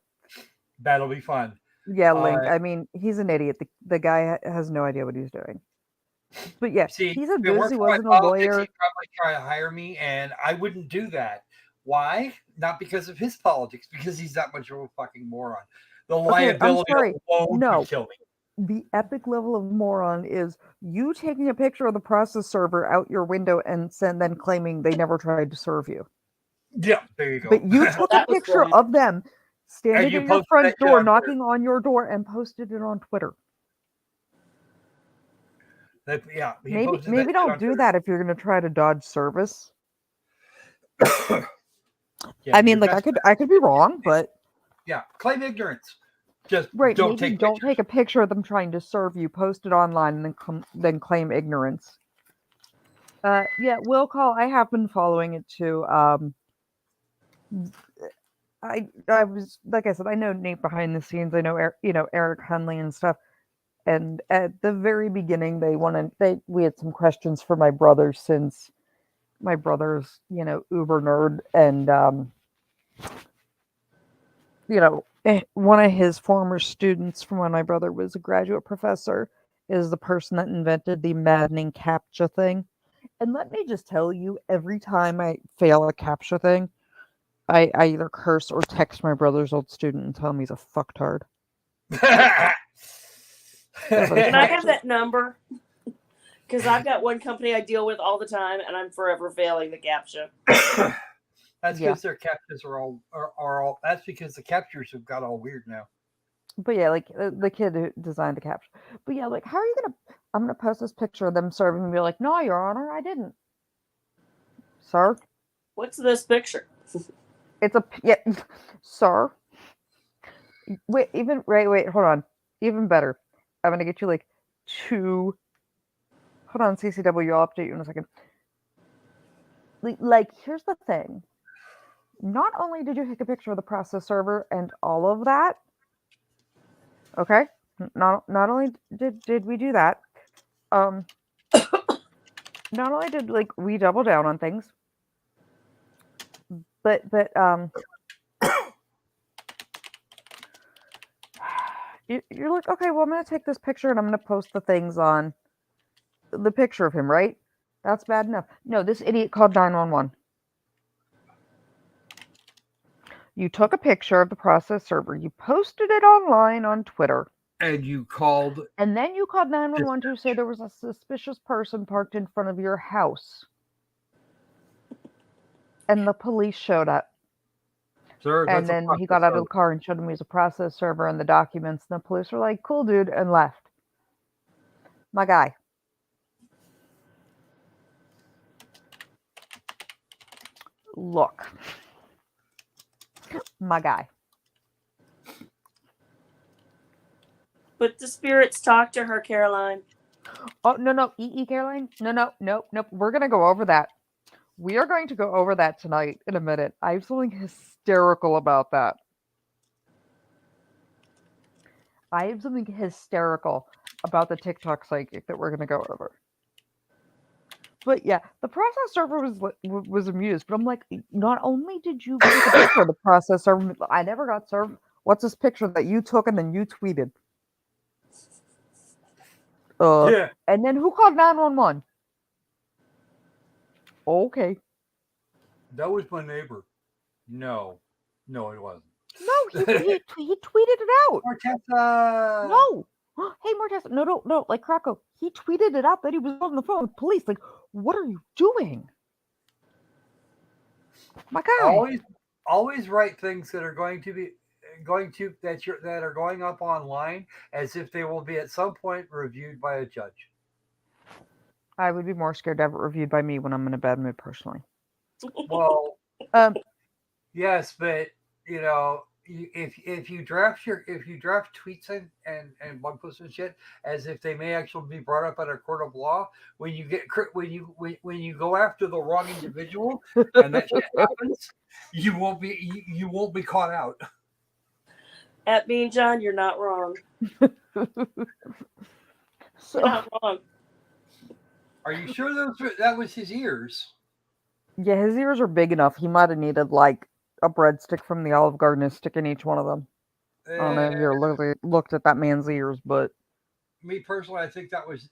That'll be fun. Yeah, Link. I mean, he's an idiot. The guy has no idea what he's doing. But yeah, he said Boozy wasn't a lawyer. He'd probably try to hire me, and I wouldn't do that. Why? Not because of his politics, because he's that much of a fucking moron. The liability alone would kill me. The epic level of moron is you taking a picture of the process server out your window and then claiming they never tried to serve you. Yeah, there you go. But you took a picture of them standing at your front door, knocking on your door, and posted it on Twitter. Maybe don't do that if you're going to try to dodge service. I mean, like I could be wrong, but claim ignorance. Just don't take a picture of them trying to serve you, post it online, and then claim ignorance. Will call. I have been following it too. I was, like I said, I know Nate behind the scenes. I know Eric Hunley and stuff. And at the very beginning, we had some questions for my brother, since my brother's uber nerd, and one of his former students from when my brother was a graduate professor is the person that invented the maddening CAPTCHA thing. And let me just tell you, every time I fail a CAPTCHA thing, I either curse or text my brother's old student and tell him he's a fucktard. Can I have that number? Because I've got one company I deal with all the time, and I'm forever failing the CAPTCHA. That's because their captures are all. That's because the captures have got all weird now. But yeah, like the kid who designed the capture. But yeah, like, how are you gonna? I'm gonna post this picture of them serving and be like, "No, Your Honor, I didn't." Sir, what's this picture? It's sir. Wait, hold on. Even better. I'm gonna get you like 2. Hold on, CCW. I'll update you in a second. Like, here's the thing. Not only did you take a picture of the process server and all of that, okay? Not only did we do that, not only did we double down on things, but you're like, okay, well, I'm going to take this picture and I'm going to post the things on the picture of him, right? That's bad enough. No, this idiot called 911. You took a picture of the process server. You posted it online on Twitter. And you called. And then you called 911 to say there was a suspicious person parked in front of your house. And the police showed up. Sir, And then he got out of the car and showed him he was a process server and the documents. And the police were like, cool, dude, and left. My guy. Look. My guy. But the spirits talk to her, Caroline. Oh, no, Caroline. No. We're going to go over that. We are going to go over that tonight in a minute. I have something hysterical about that. I have something hysterical about the TikTok psychic that we're going to go over. But yeah, the process server was amused. But I'm like, not only did you take a picture of the process server, I never got served. What's this picture that you took and then you tweeted? Yeah. And then who called 911? Okay. That was my neighbor. No, it wasn't. No, he tweeted it out. Mortessa. No. Hey, Mortessa. No. Like Krakow. He tweeted it out that he was on the phone with police. Like, what are you doing? My guy. Always write things that are that are going up online as if they will be at some point reviewed by a judge. I would be more scared to have it reviewed by me when I'm in a bad mood personally. Well, yes, but if you draft tweets and blog posts and shit as if they may actually be brought up at a court of law, when you go after the wrong individual and that shit happens, you won't be caught out. At Mean John, you're not wrong. You're not wrong. Are you sure that was his ears? Yeah, his ears are big enough. He might have needed like a breadstick from the Olive Garden and stick in each one of them. I don't know if you looked at that man's ears, but me personally, I think that was.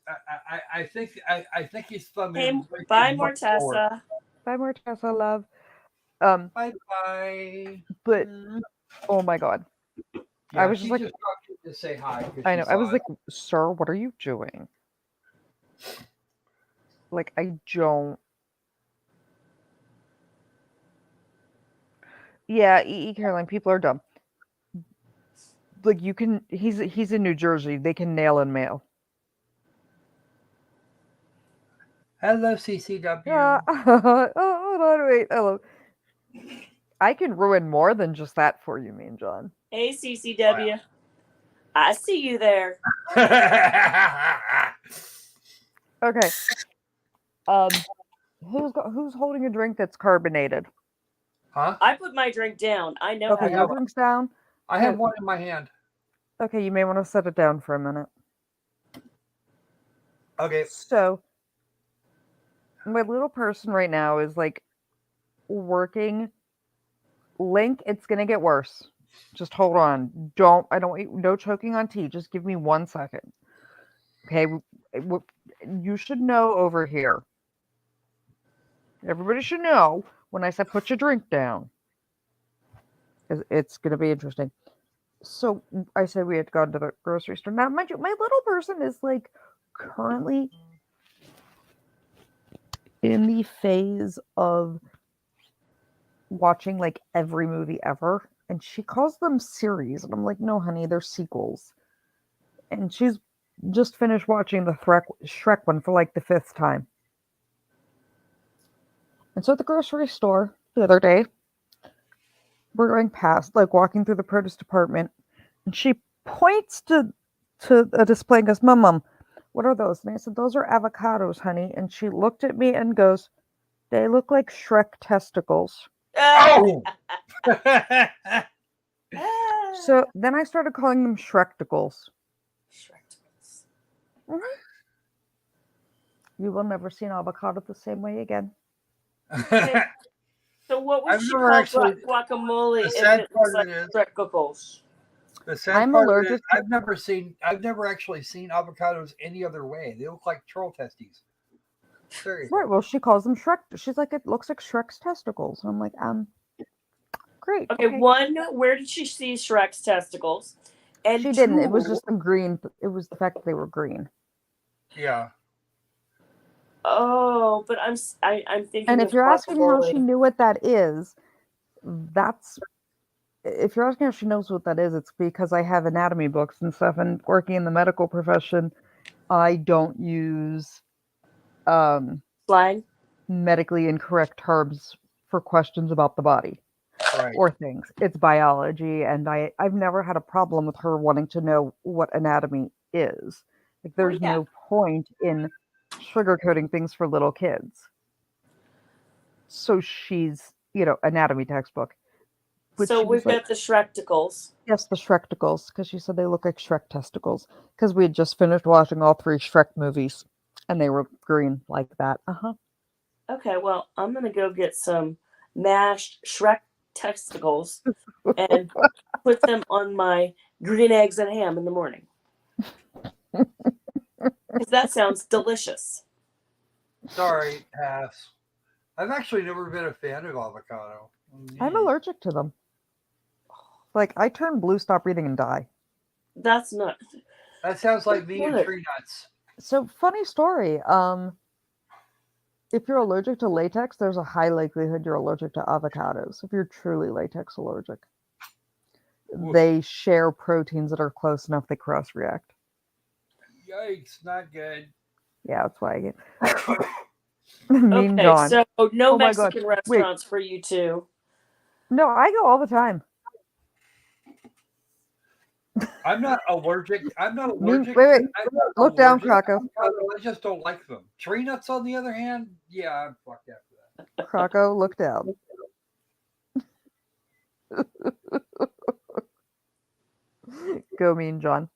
I think his thumb. Hey, bye, Mortessa. Bye, Mortessa, love. Bye. But oh my god, yeah, I was just like to say hi. I know. I was like, sir, what are you doing? Like, I don't. Yeah, Caroline, people are dumb. Like, you can. He's in New Jersey. They can nail and mail. Hello, CCW. Hold on, wait. Hello. I can ruin more than just that for you, Mean John. Hey, CCW. Wow. I see you there. Okay. Who's holding a drink that's carbonated? Huh? I put my drink down. I know. Okay, your drink's down. I have one in my hand. Okay, you may want to set it down for a minute. Okay. So, my little person right now is like working. Link, it's gonna get worse. Just hold on. No choking on tea. Just give me 1 second. Okay, you should know over here. Everybody should know when I said put your drink down. It's gonna be interesting. So I said we had to go to the grocery store. Now, mind you, my little person is like currently in the phase of watching like every movie ever, and she calls them series, and I'm like, no, honey, they're sequels. And she's just finished watching the Shrek one for like the 5th time. And so at the grocery store the other day, we're going past, like walking through the produce department, and she points to a display and goes, Mom, what are those? And I said, those are avocados, honey. And she looked at me and goes, they look like Shrek testicles. Oh! So then I started calling them Shrekticles. Shrekticles. Mm-hmm. You will never see an avocado the same way again. Okay. So what would she call guacamole if it looks like Shrekticles? The sad I'm part of it is allergic. I've never actually seen avocados any other way. They look like troll testes. Seriously. Right. Well, she calls them Shrek. She's like, it looks like Shrek's testicles. And I'm like, great. Okay, one, where did she see Shrek's testicles? And She didn't. It was two, just the green. It was the fact that they were green. Yeah. oh, but I'm thinking. And if of you're asking how she guacamole. knew what that is, that's if you're asking if she knows what that is, it's because I have anatomy books and stuff, and working in the medical profession, I don't use Slang. medically incorrect terms for questions about the body Right. or things. It's biology, and I've never had a problem with her wanting to know what anatomy is. Like, there's yeah. no point in sugarcoating things for little kids. So she's, anatomy textbook. But So she was we've like, got the Shrekticles. yes, the Shrekticles, because she said they look like Shrek testicles. Because we had just finished watching all 3 Shrek movies, and they were green like that. Okay, well, I'm gonna go get some mashed Shrek testicles and put them on my green eggs and ham in the morning. Because that sounds delicious. Sorry, pass. I've actually never been a fan of avocado. I'm allergic to them. Like, I turn blue, stop breathing, and die. That's not. That sounds like me and Good. tree nuts. So, funny story. If you're allergic to latex, there's a high likelihood you're allergic to avocados. If you're truly latex allergic, they share proteins that are close enough they cross-react. Yikes! Not good. Yeah, that's why I get mean Okay, John. so no Oh my God. Mexican restaurants for you two. No, I go all the time. I'm not allergic. I'm not allergic. Wait. I'm not Look down, allergic to Krakow. avocados, I just don't like them. Tree nuts, on the other hand, yeah, I'm fucked after that. Krakow, look down. Go, Mean John.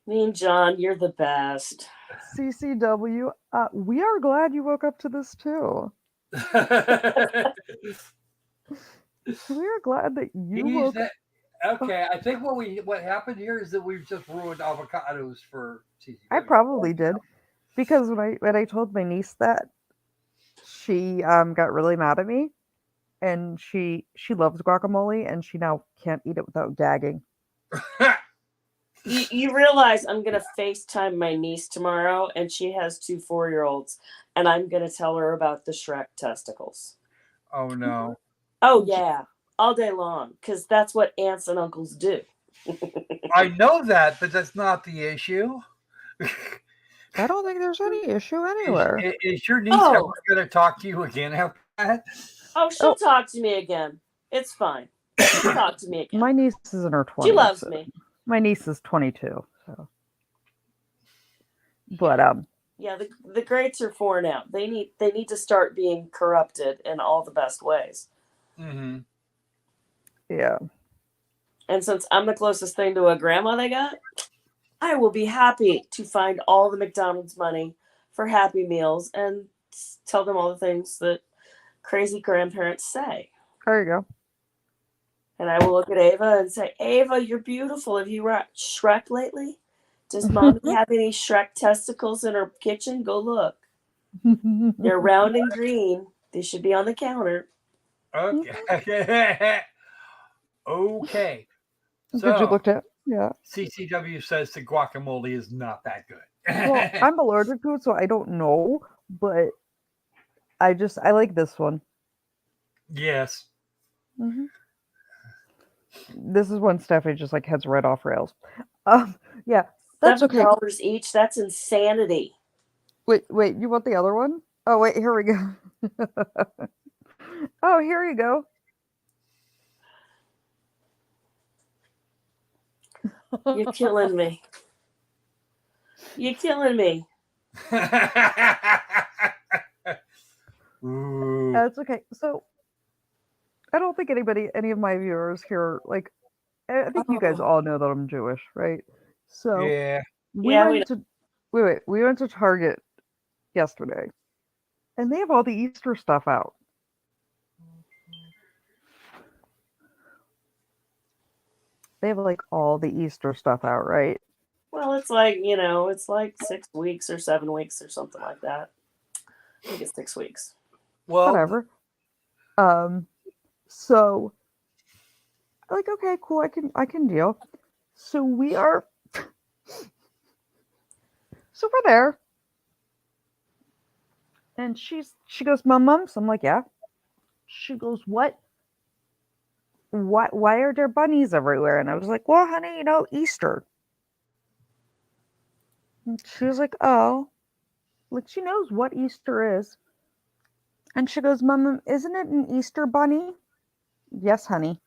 Mean John, you're the best. CCW, we are glad you woke up to this too. We are glad that you woke up. Okay, I think what happened here is that we've just ruined avocados for CCW. I probably did, because when I told my niece that, she got really mad at me, and she loves guacamole, and she now can't eat it without gagging. You realize I'm going to FaceTime my niece tomorrow, and she has 2 4-year-olds, and I'm going to tell her about the Shrek testicles. Oh, no. Oh, yeah. All day long, because that's what aunts and uncles do. I know that, but that's not the issue. I don't think there's any issue anywhere. Is your niece ever going to talk to you again after that? Oh, she'll talk to me again. It's fine. She'll talk to me again. My niece is in her 20s. She loves me. My niece is 22, so. But yeah, the greats are 4 now. They need to start being corrupted in all the best ways. Mm-hmm. Yeah. And since I'm the closest thing to a grandma they got, I will be happy to find all the McDonald's money for Happy Meals and tell them all the things that crazy grandparents say. There you go. And I will look at Ava and say, Ava, you're beautiful. Have you watched Shrek lately? Does Mommy have any Shrek testicles in her kitchen? Go look. They're round and green. They should be on the counter. Okay. Okay. Did you look at? Yeah. CCW says the guacamole is not that good. Well, I'm allergic to it, so I don't know. But I like this one. Yes. Mm-hmm. This is when Stephanie just like heads right off rails. Yeah, that's okay. $7 each. That's insanity. Wait, you want the other one? Oh, wait, here we go. Oh, here you go. You're killing me. You're killing me. That's okay. So, I don't think any of my viewers here, like, I think you guys all know that I'm Jewish, right? So, yeah. we went to Target yesterday, and they have all the Easter stuff out. They have like all the Easter stuff out, right? Well, it's like, it's like 6 weeks or 7 weeks or something like that. I think it's 6 weeks. Well, Whatever. So like, okay, cool, I can deal. So we're there. And she goes, Mum. So I'm like, yeah. She goes, what? Why are there bunnies everywhere? And I was like, well, honey, Easter. And she was like, oh. Like, she knows what Easter is. And she goes, Mom, isn't it an Easter bunny? Yes, honey.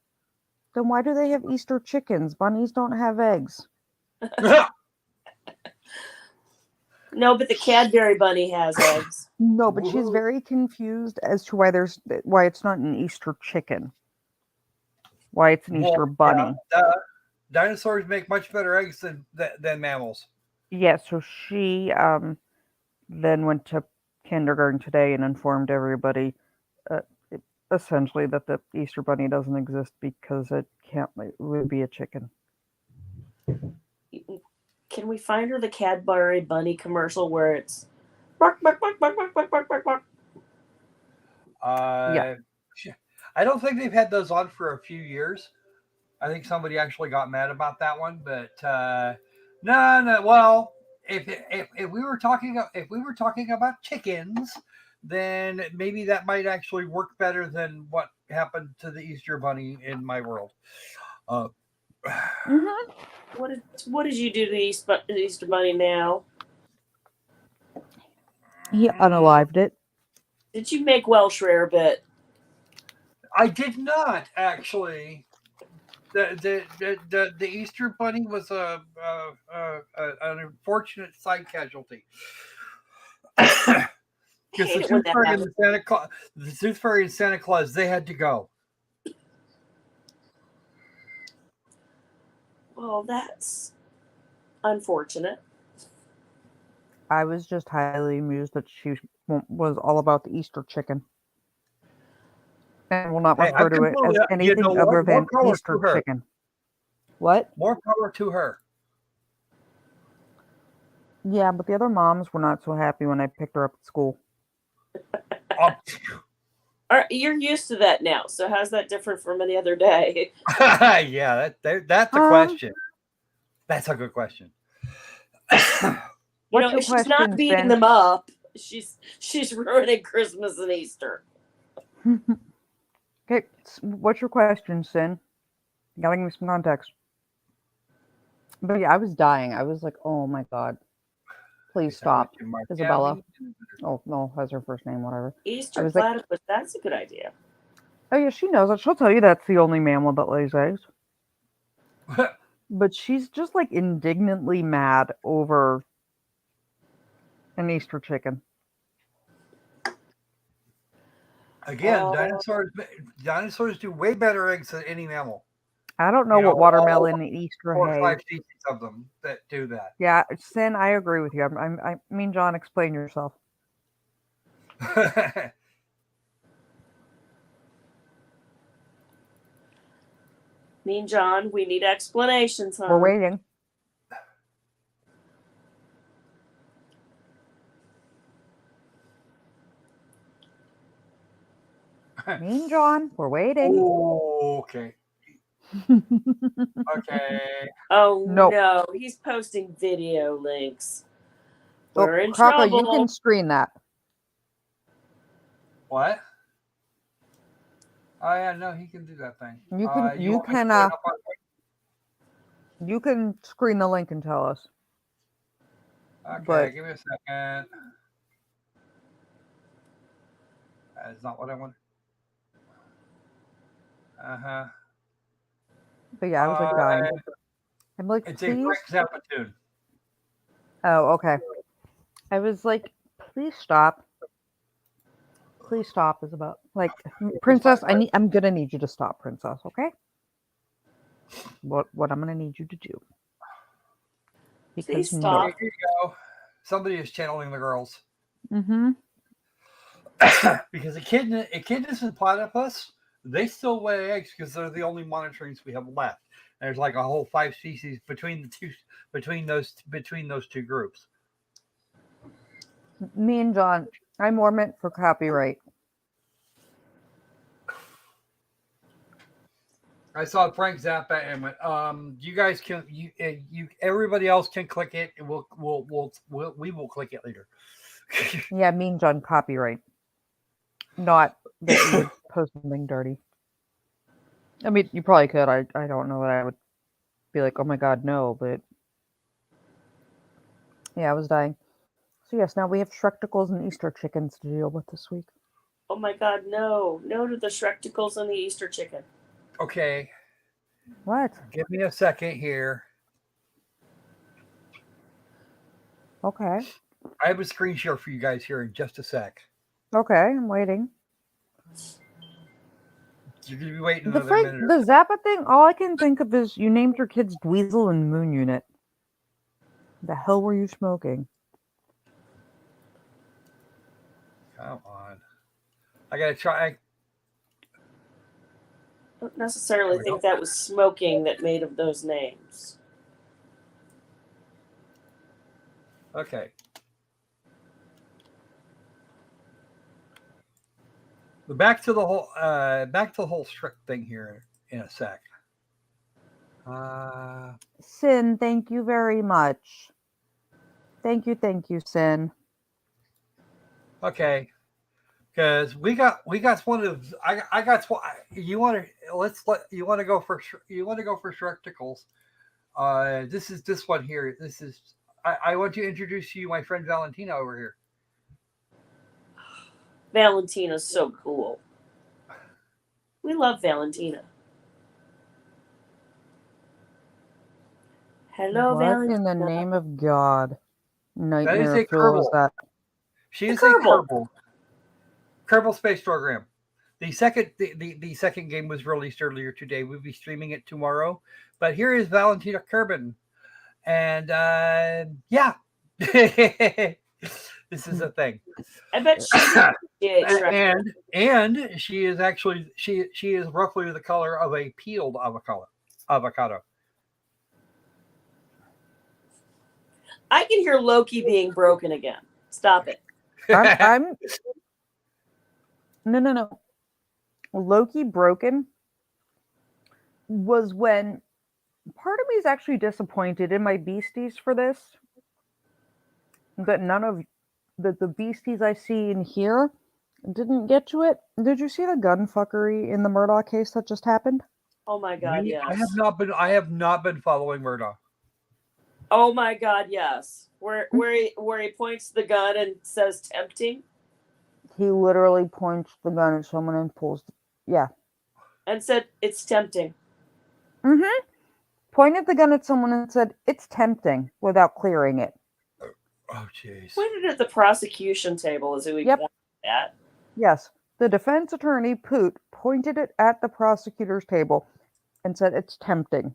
Then why do they have Easter chickens? Bunnies don't have eggs. No, but the Cadbury bunny has eggs. No, but she's very confused as to why it's not an Easter chicken. Why it's an Easter bunny. Yeah, dinosaurs make much better eggs than mammals. Yeah, so she then went to kindergarten today and informed everybody essentially that the Easter bunny doesn't exist because it would be a chicken. Can we find her the Cadbury bunny commercial where it's bark, bark, bark, bark, bark, bark, bark, bark, bark? Yeah. I don't think they've had those on for a few years. I think somebody actually got mad about that one, but no. Well, if we were talking about chickens, then maybe that might actually work better than what happened to the Easter bunny in my world. Mm-hmm. What did you do to the Easter bunny now? He unalived it. Did you make Welsh rarebit? I did not actually. The Easter bunny was an unfortunate side casualty. Because the Tooth Fairy and the Tooth Fairy and Santa Claus, they had to go. Well, that's unfortunate. I was just highly amused that she was all about the Easter chicken. And will not refer to it as anything other than Easter chicken. What? More power to her. Yeah, but the other moms were not so happy when I picked her up at school. You're used to that now, so how's that different from any other day? Yeah, that's a question. That's a good question. She's not beating them up. She's ruining Christmas and Easter. Okay, what's your question, Sin? You gotta give me some context. But yeah, I was dying. I was like, oh my god. Please stop. Isabella. Oh, no, that's her first name, whatever. Easter platypus, that's a good idea. Oh yeah, she knows it. She'll tell you that's the only mammal that lays eggs. But she's just like indignantly mad over an Easter chicken. Again, dinosaurs do way better eggs than any mammal. I don't know what watermelon and Easter 4 or 5 species of them that do that. Yeah, Sin, I agree with you. I mean, John, explain yourself. Mean John, we need explanations, huh? We're waiting. Mean John, we're waiting. Oh, okay. Okay. Oh no, he's posting video links. We're in trouble. You can screen that. What? Oh yeah, no, he can do that thing. You can screen the link and tell us. Okay, give me a second. That is not what I want. But yeah, I was like dying. I'm like, it's please. A Frank Zappa tune. Oh, okay. I was like, please stop. Please stop, Isabel. Like, Princess, I'm gonna need you to stop, Princess. Okay? What I'm gonna need you to do? Please stop. Here you go. Somebody is channeling the girls. Mm-hmm. Because Echidnas and platypus they still lay eggs because they're the only monitorings we have left. There's like a whole 5 species between those two groups. Me and John, I'm more meant for copyright. I saw Frank Zappa and went, you guys can you everybody else can click it and we will click it later. Yeah, me and John copyright. Not that you would post something dirty. I mean, you probably could. I don't know that I would be like, oh my god, no, but yeah, I was dying. So yes, now we have Shrekticles and Easter chickens to deal with this week. Oh my god, no. No to the Shrekticles and the Easter chicken. Okay. What? Give me a second here. Okay. I have a screen share for you guys here in just a sec. Okay, I'm waiting. You're gonna be waiting The another minute. the Zappa thing, all I can think of is you named your kids Dweezil and Moon Unit. The hell were you smoking? Come on. I gotta try. I don't necessarily think that was smoking that made of those names. Okay. Back to the whole Shrek thing here in a sec. Sin, thank you very much. Thank you, Sin. Okay. Because we got one of I got one. You want to go for Shrekticles. This is this one here. This is I want to introduce you my friend Valentina over here. Valentina's so cool. We love Valentina. Hello, What Valentina. in the name of God? That is Nightmare a Phil is Kerbal. that? She is Kerbal. a Kerbal. Kerbal Space Program. The second game was released earlier today. We'll be streaming it tomorrow. But here is Valentina Kerbin. And yeah. This is a thing. I bet she and she is actually she is roughly the color of a peeled avocado. I can hear Loki being broken again. Stop it. I'm No. Loki broken was when part of me is actually disappointed in my beasties for this. That none of the beasties I see in here didn't get to it. Did you see the gun fuckery in the Murdoch case that just happened? Oh my god, yes. I have not been following Murdoch. Oh my god, yes. Where he points the gun and says tempting. He literally points the gun at someone and pulls. Yeah. And said it's tempting. Mm-hmm. Pointed the gun at someone and said it's tempting without clearing it. Oh jeez. Pointed at the prosecution table is who he pointed at. Yes. The defense attorney, Poot, pointed it at the prosecutor's table and said it's tempting.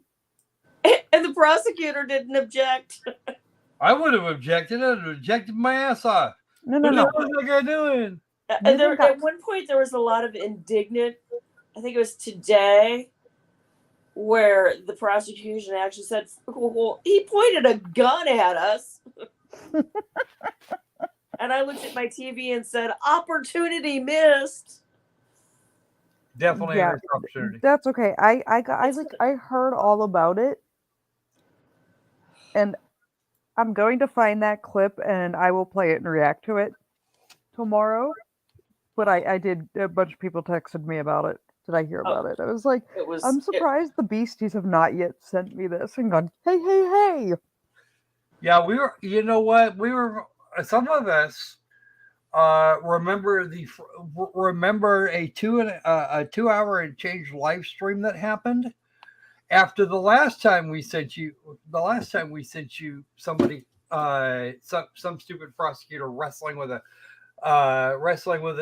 And the prosecutor didn't object. I would have objected. I would have objected my ass off. No. What was that guy doing? At one point, there was a lot of indignant, I think it was today, where the prosecution actually said, well, he pointed a gun at us. And I looked at my TV and said, opportunity missed. Definitely an opportunity. That's okay. I heard all about it. And I'm going to find that clip and I will play it and react to it tomorrow. But I did, a bunch of people texted me about it. Did I hear about it? I was like, I'm surprised the beasties have not yet sent me this and gone, hey. Yeah, we were, you know what? We were, some of us remember a 2 hour and change live stream that happened after the last time we sent you somebody, some stupid prosecutor wrestling with a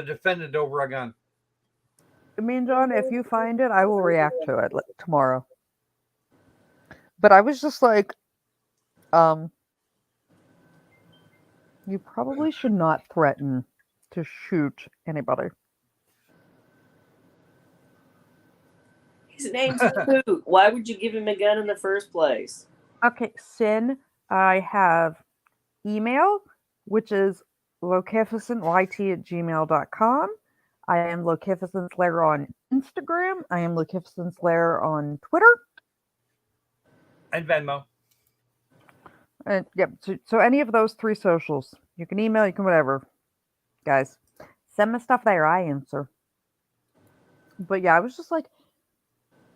defendant over a gun. I mean, John, if you find it, I will react to it tomorrow. But I was just like, you probably should not threaten to shoot anybody. His name's Hoot. Why would you give him a gun in the first place? Okay, Sin, I have email, which is lokificentyt@gmail.com. I am Lair on Instagram. I am Lair on Twitter. And Venmo. And yep, so any of those 3 socials. You can email, you can whatever. Guys, send me stuff there. I answer. But yeah, I was just like,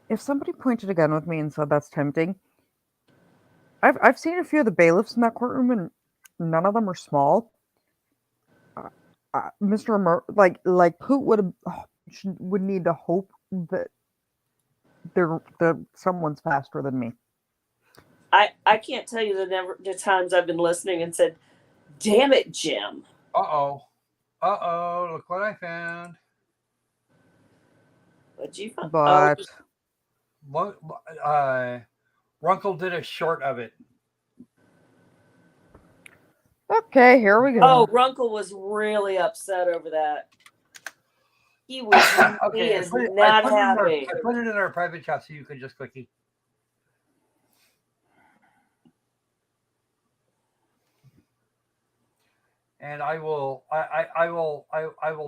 if somebody pointed a gun with me and said that's tempting, I've seen a few of the bailiffs in that courtroom, and none of them are small. Mr. like Poot would need to hope that someone's faster than me. I can't tell you the times I've been listening and said, "Damn it, Jim." Uh-oh. Look what I found. What'd you find? But Runkle did a short of it. okay, here we go. Oh, Runkle was really upset over that. He was Okay, he is not happy. I put it in our private chat so you can just click it. And I will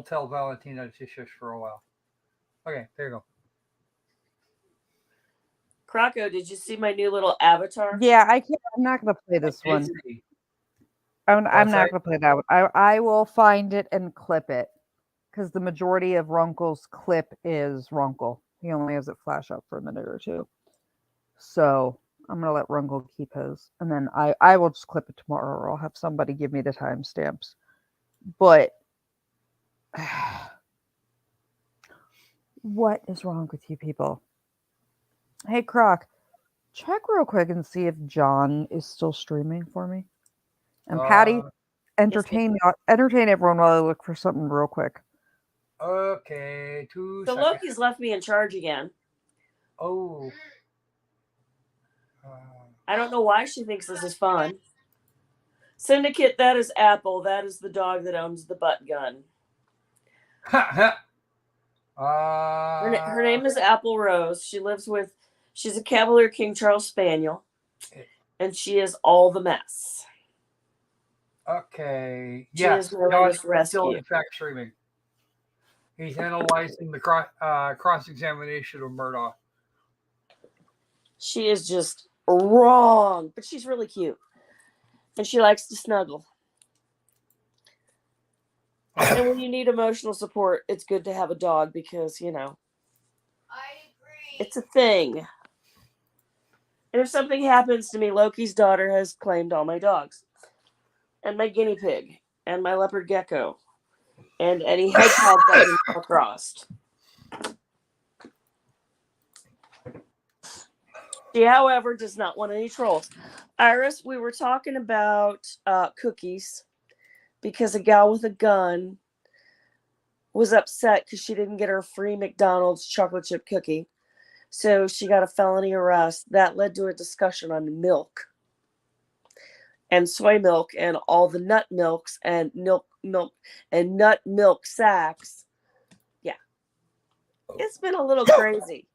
tell Valentina to shush for a while. Okay, there you go. Croco, did you see my new little avatar? Yeah, I'm not gonna play this one. I'm not gonna play that one. I will find it and clip it, because the majority of Runkle's clip is Runkle. He only has it flash up for a minute or two. So I'm gonna let Runkle keep his, and then I will just clip it tomorrow, or I'll have somebody give me the timestamps. But what is wrong with you people? Hey Croc, check real quick and see if John is still streaming for me. And Patty, entertain everyone while I look for something real quick. Okay, 2 So seconds. Loki's left me in charge again. Oh. I don't know why she thinks this is fun. Syndicate, that is Apple. That is the dog that owns the butt gun. Her name is Apple Rose. She's a Cavalier King Charles Spaniel. And she is all the mess. Okay. Yes, John is still in fact streaming. He's analyzing the cross-examination of Murdoch. She is just wrong, but she's really cute. And she likes to snuggle. And when you need emotional support, it's good to have a dog because, I agree. It's a thing. And if something happens to me, Loki's daughter has claimed all my dogs. And my guinea pig. And my leopard gecko. And any hedgehog that can come across. She, however, does not want any trolls. Iris, we were talking about cookies because a gal with a gun was upset because she didn't get her free McDonald's chocolate chip cookie. So she got a felony arrest. That led to a discussion on milk and soy milk and all the nut milks and milk and nut milk sacks. Yeah. It's been a little crazy.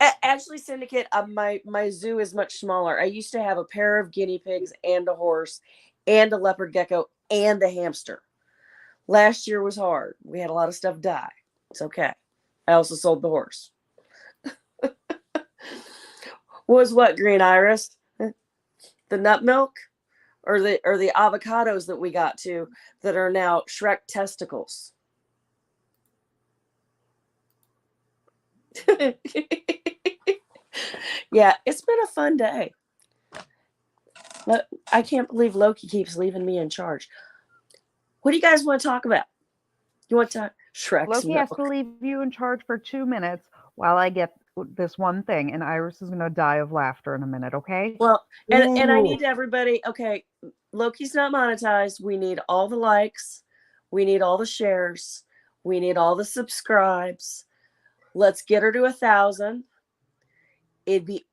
Actually, Syndicate, my zoo is much smaller. I used to have a pair of guinea pigs and a horse and a leopard gecko and a hamster. Last year was hard. We had a lot of stuff die. It's okay. I also sold the horse. Was what, Green Iris? The nut milk? Or the avocados that we got to that are now Shrek testicles? Yeah, it's been a fun day. But I can't believe Loki keeps leaving me in charge. What do you guys want to talk about? You want to Shrek's Loki milk? has to leave you in charge for 2 minutes while I get this one thing, and Iris is going to die of laughter in a minute, okay? Well, and I need everybody, okay, Loki's not monetized. We need all the likes. We need all the shares. We need all the subscribes. Let's get her to 1,000. It'd be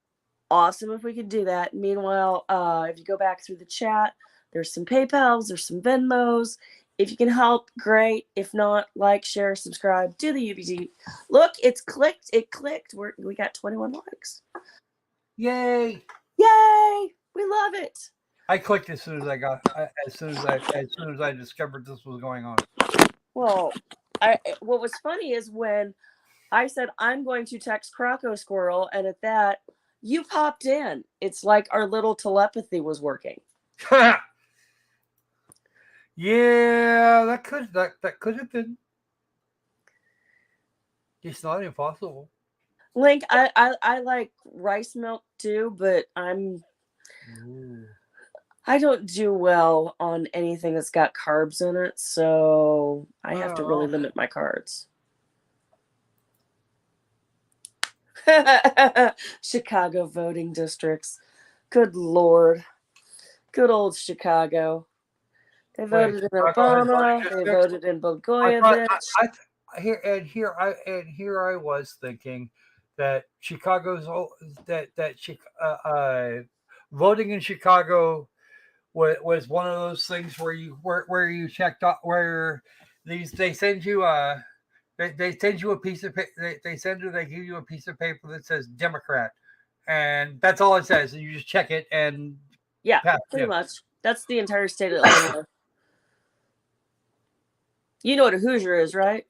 awesome if we could do that. Meanwhile, if you go back through the chat, there's some PayPals, there's some Venmos. If you can help, great. If not, like, share, subscribe, do the UBG. Look, it's clicked. It clicked. We got 21 likes. Yay! Yay! We love it. I clicked as soon as as soon as I discovered this was going on. Well, what was funny is when I said I'm going to text Croco Squirrel, and at that, you popped in. It's like our little telepathy was working. Yeah, that could have been. It's not impossible. Link, I like rice milk too, but I don't do well on anything that's got carbs in it, so I have to really limit my carbs. Chicago voting districts. Good Lord. Good old Chicago. They voted in Obama. They voted in Blagojevich. Here I was thinking that voting in Chicago was one of those things where you checked out where they send you they send you a piece of they give you a piece of paper that says Democrat, and that's all it says, and you just check it and yeah, pretty much. That's the entire state of Illinois. You know what a Hoosier is, right?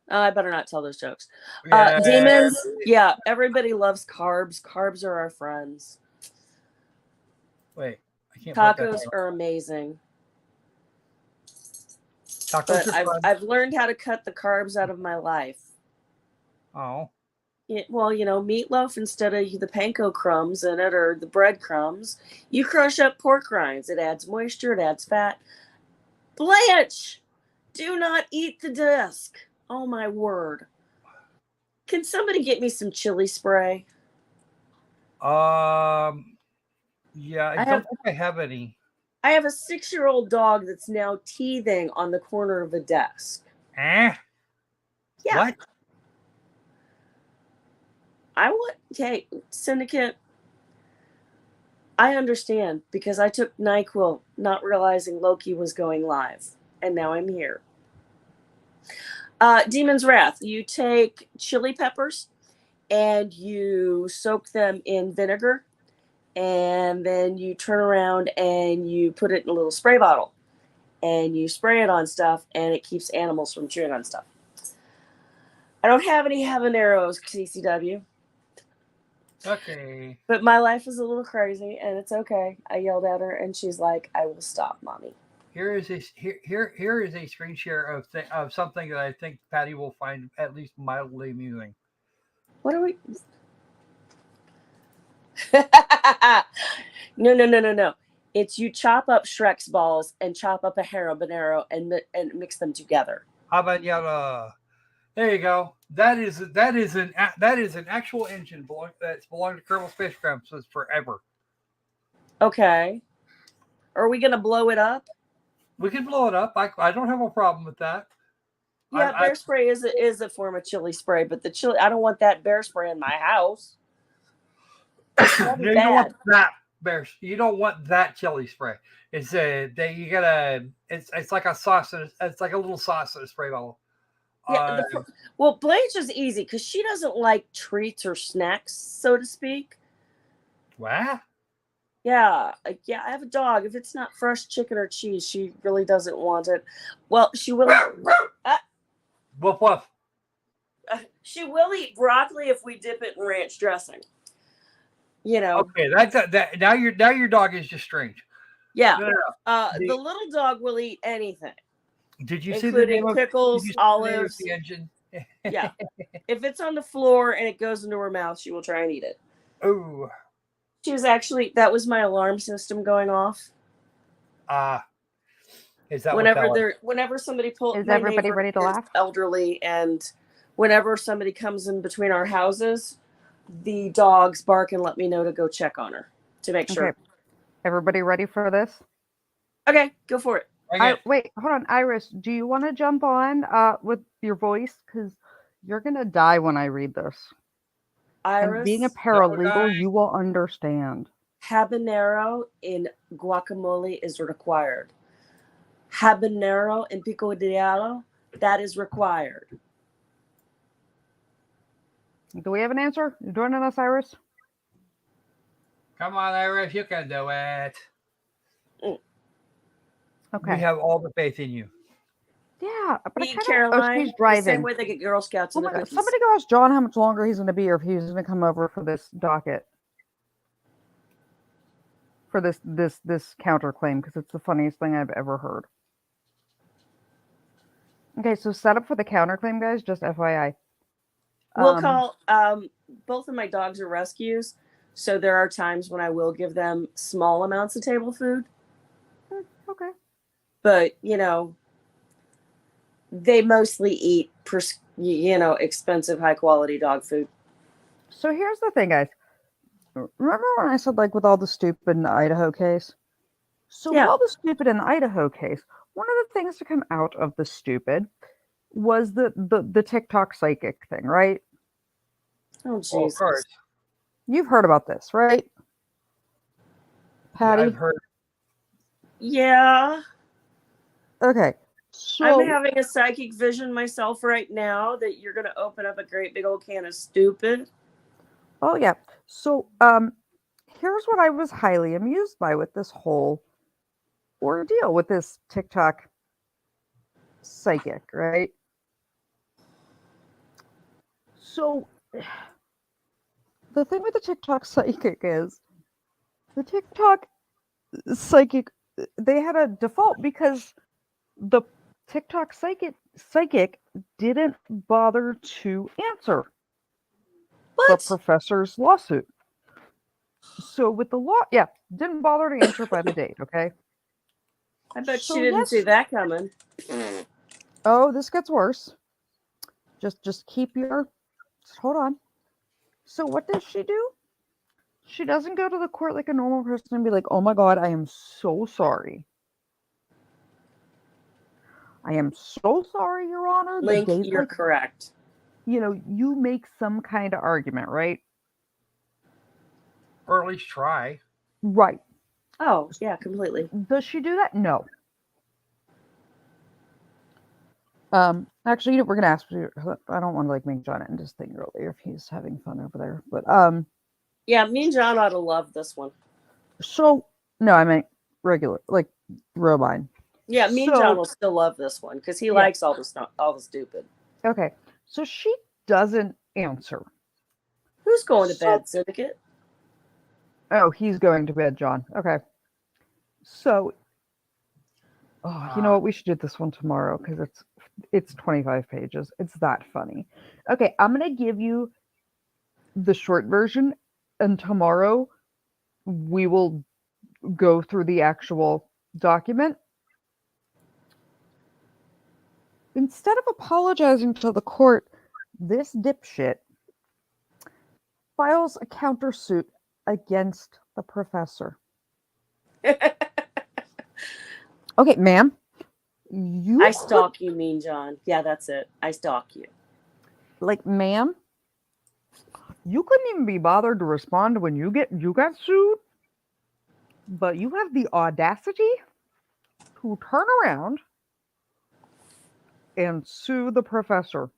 I better not tell those jokes. Demons, yeah, everybody loves carbs. Carbs are our friends. Wait, I can't. Tacos are amazing. But I've learned how to cut the carbs out of my life. Oh. Well, meatloaf instead of the panko crumbs in it or the bread crumbs, you crush up pork rinds. It adds moisture, it adds fat. Blanche, do not eat the disc. Oh my word. Can somebody get me some chili spray? Yeah, I don't think I have any. I have a 6-year-old dog that's now teething on the corner of a desk. Yeah. What? Okay, Syndicate, I understand because I took NyQuil not realizing Loki was going live, and now I'm here. Demon's Wrath, you take chili peppers and you soak them in vinegar, and then you turn around and you put it in a little spray bottle and you spray it on stuff, and it keeps animals from chewing on stuff. I don't have any habaneros, CCW. Okay. But my life is a little crazy, and it's okay. I yelled at her, and she's like, "I will stop, mommy." Here is a screen share of something that I think Patty will find at least mildly amusing. What are we? No. It's you chop up Shrek's balls and chop up a habanero and mix them together. Habanero. There you go. That is an actual engine that's belonged to Colonel Spacecraft since forever. Okay. Are we gonna blow it up? We can blow it up. I don't have a problem with that. Yeah, bear spray is a form of chili spray, but the chili, I don't want that bear spray in my house. You don't want that bear. You don't want that chili spray. It's like a sauce. It's like a little sauce in a spray bottle. Yeah. Well, Blanche is easy because she doesn't like treats or snacks, so to speak. What? Yeah. I have a dog. If it's not fresh chicken or cheese, she really doesn't want it. Well, she will. Woof woof. She will eat broccoli if we dip it in ranch dressing. Okay, that now your dog is just strange. Yeah. The little dog will eat anything. Did you see the name of pickles, olives? The engine? Yeah. If it's on the floor and it goes into her mouth, she will try and eat it. Oh. That was my alarm system going off. Is that whenever somebody pulls? Is everybody ready to laugh? Elderly, and whenever somebody comes in between our houses, the dogs bark and let me know to go check on her to make sure. Okay. Everybody ready for this? Okay, go for it. Wait, hold on, Iris. Do you want to jump on with your voice? Because you're gonna die when I read this. Iris, and being a paralegal, you will understand. Habanero in guacamole is required. habanero and pico de gallo, that is required. Do we have an answer? You joining us, Iris? Come on, Iris, you can do it. Okay. We have all the faith in you. Yeah, but I Me, kind of. Caroline, she's the driving. same way they get Girl Scouts Oh and my the God! cookies. Somebody go ask John how much longer he's going to be, or if he's going to come over for this docket, for this counterclaim, because it's the funniest thing I've ever heard. Okay, so set up for the counterclaim, guys. Just FYI. We'll call. Both of my dogs are rescues, so there are times when I will give them small amounts of table food. Okay. But they mostly eat expensive, high quality dog food. So here's the thing, guys. Remember when I said, like, with all the stupid in the Idaho case? So with all the stupid in the Idaho case, one of the things to come out of the stupid was the TikTok psychic thing, right? Oh, Jesus. Well, of course. You've heard about this, right? Patty? Yeah, I've heard. Yeah. Okay. So I'm having a psychic vision myself right now that you're going to open up a great big old can of stupid. Oh, yeah. So here's what I was highly amused by with this whole ordeal with this TikTok psychic, right? So the thing with the TikTok psychic is the TikTok psychic, they had a default because the TikTok psychic didn't bother to answer the professor's lawsuit. So with the law, didn't bother to answer by the date, okay? I bet she didn't see that coming. Oh, this gets worse. Just hold on. So what does she do? She doesn't go to the court like a normal person and be like, "Oh my God, I am so sorry. I am so sorry, Your Honor." Link, you're correct. You make some kind of argument, right? Or at least try. Right. Oh, yeah, completely. Does she do that? No. Actually, we're gonna ask you. I don't want to make John end his thing earlier if he's having fun over there. But yeah, me and John ought to love this one. So no, I meant regular, like Robine. Yeah, me and John will still love this one because he likes all the stupid. Okay, so she doesn't answer. Who's going to bed, Syndicate? Oh, he's going to bed, John. Okay. So, you know what? We should do this one tomorrow because it's 25 pages. It's that funny. Okay, I'm gonna give you the short version, and tomorrow we will go through the actual document. Instead of apologizing to the court, this dipshit files a countersuit against the professor. Okay, ma'am. I stalk you, Mean John. Yeah, that's it. I stalk you. Like, ma'am, you couldn't even be bothered to respond when you got sued, but you have the audacity to turn around and sue the professor.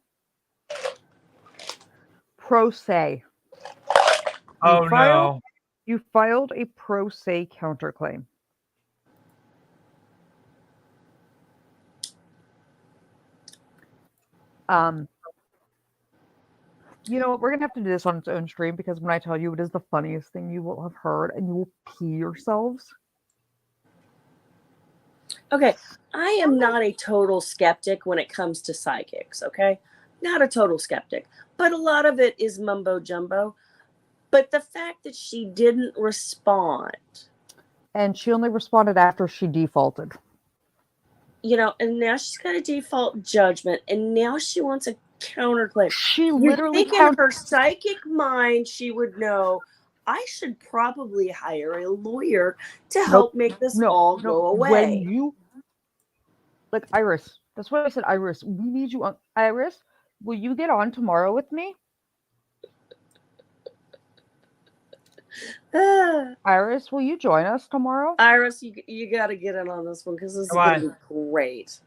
Pro se. No. You filed a pro se counterclaim. You know what? We're gonna have to do this on its own stream because when I tell you, it is the funniest thing you will have heard, and you will pee yourselves. Okay, I am not a total skeptic when it comes to psychics, okay? Not a total skeptic, but a lot of it is mumbo jumbo. But the fact that she didn't respond. And she only responded after she defaulted. And now she's got a default judgment, and now she wants a counterclaim. She literally in her psychic mind, she would know, I should probably hire a lawyer to help make this all go away. When you, like, Iris, that's what I said, Iris, we need you on. Iris, will you get on tomorrow with me? Iris, will you join us tomorrow? Iris, you got to get in on this one because this is Come going to on. be great.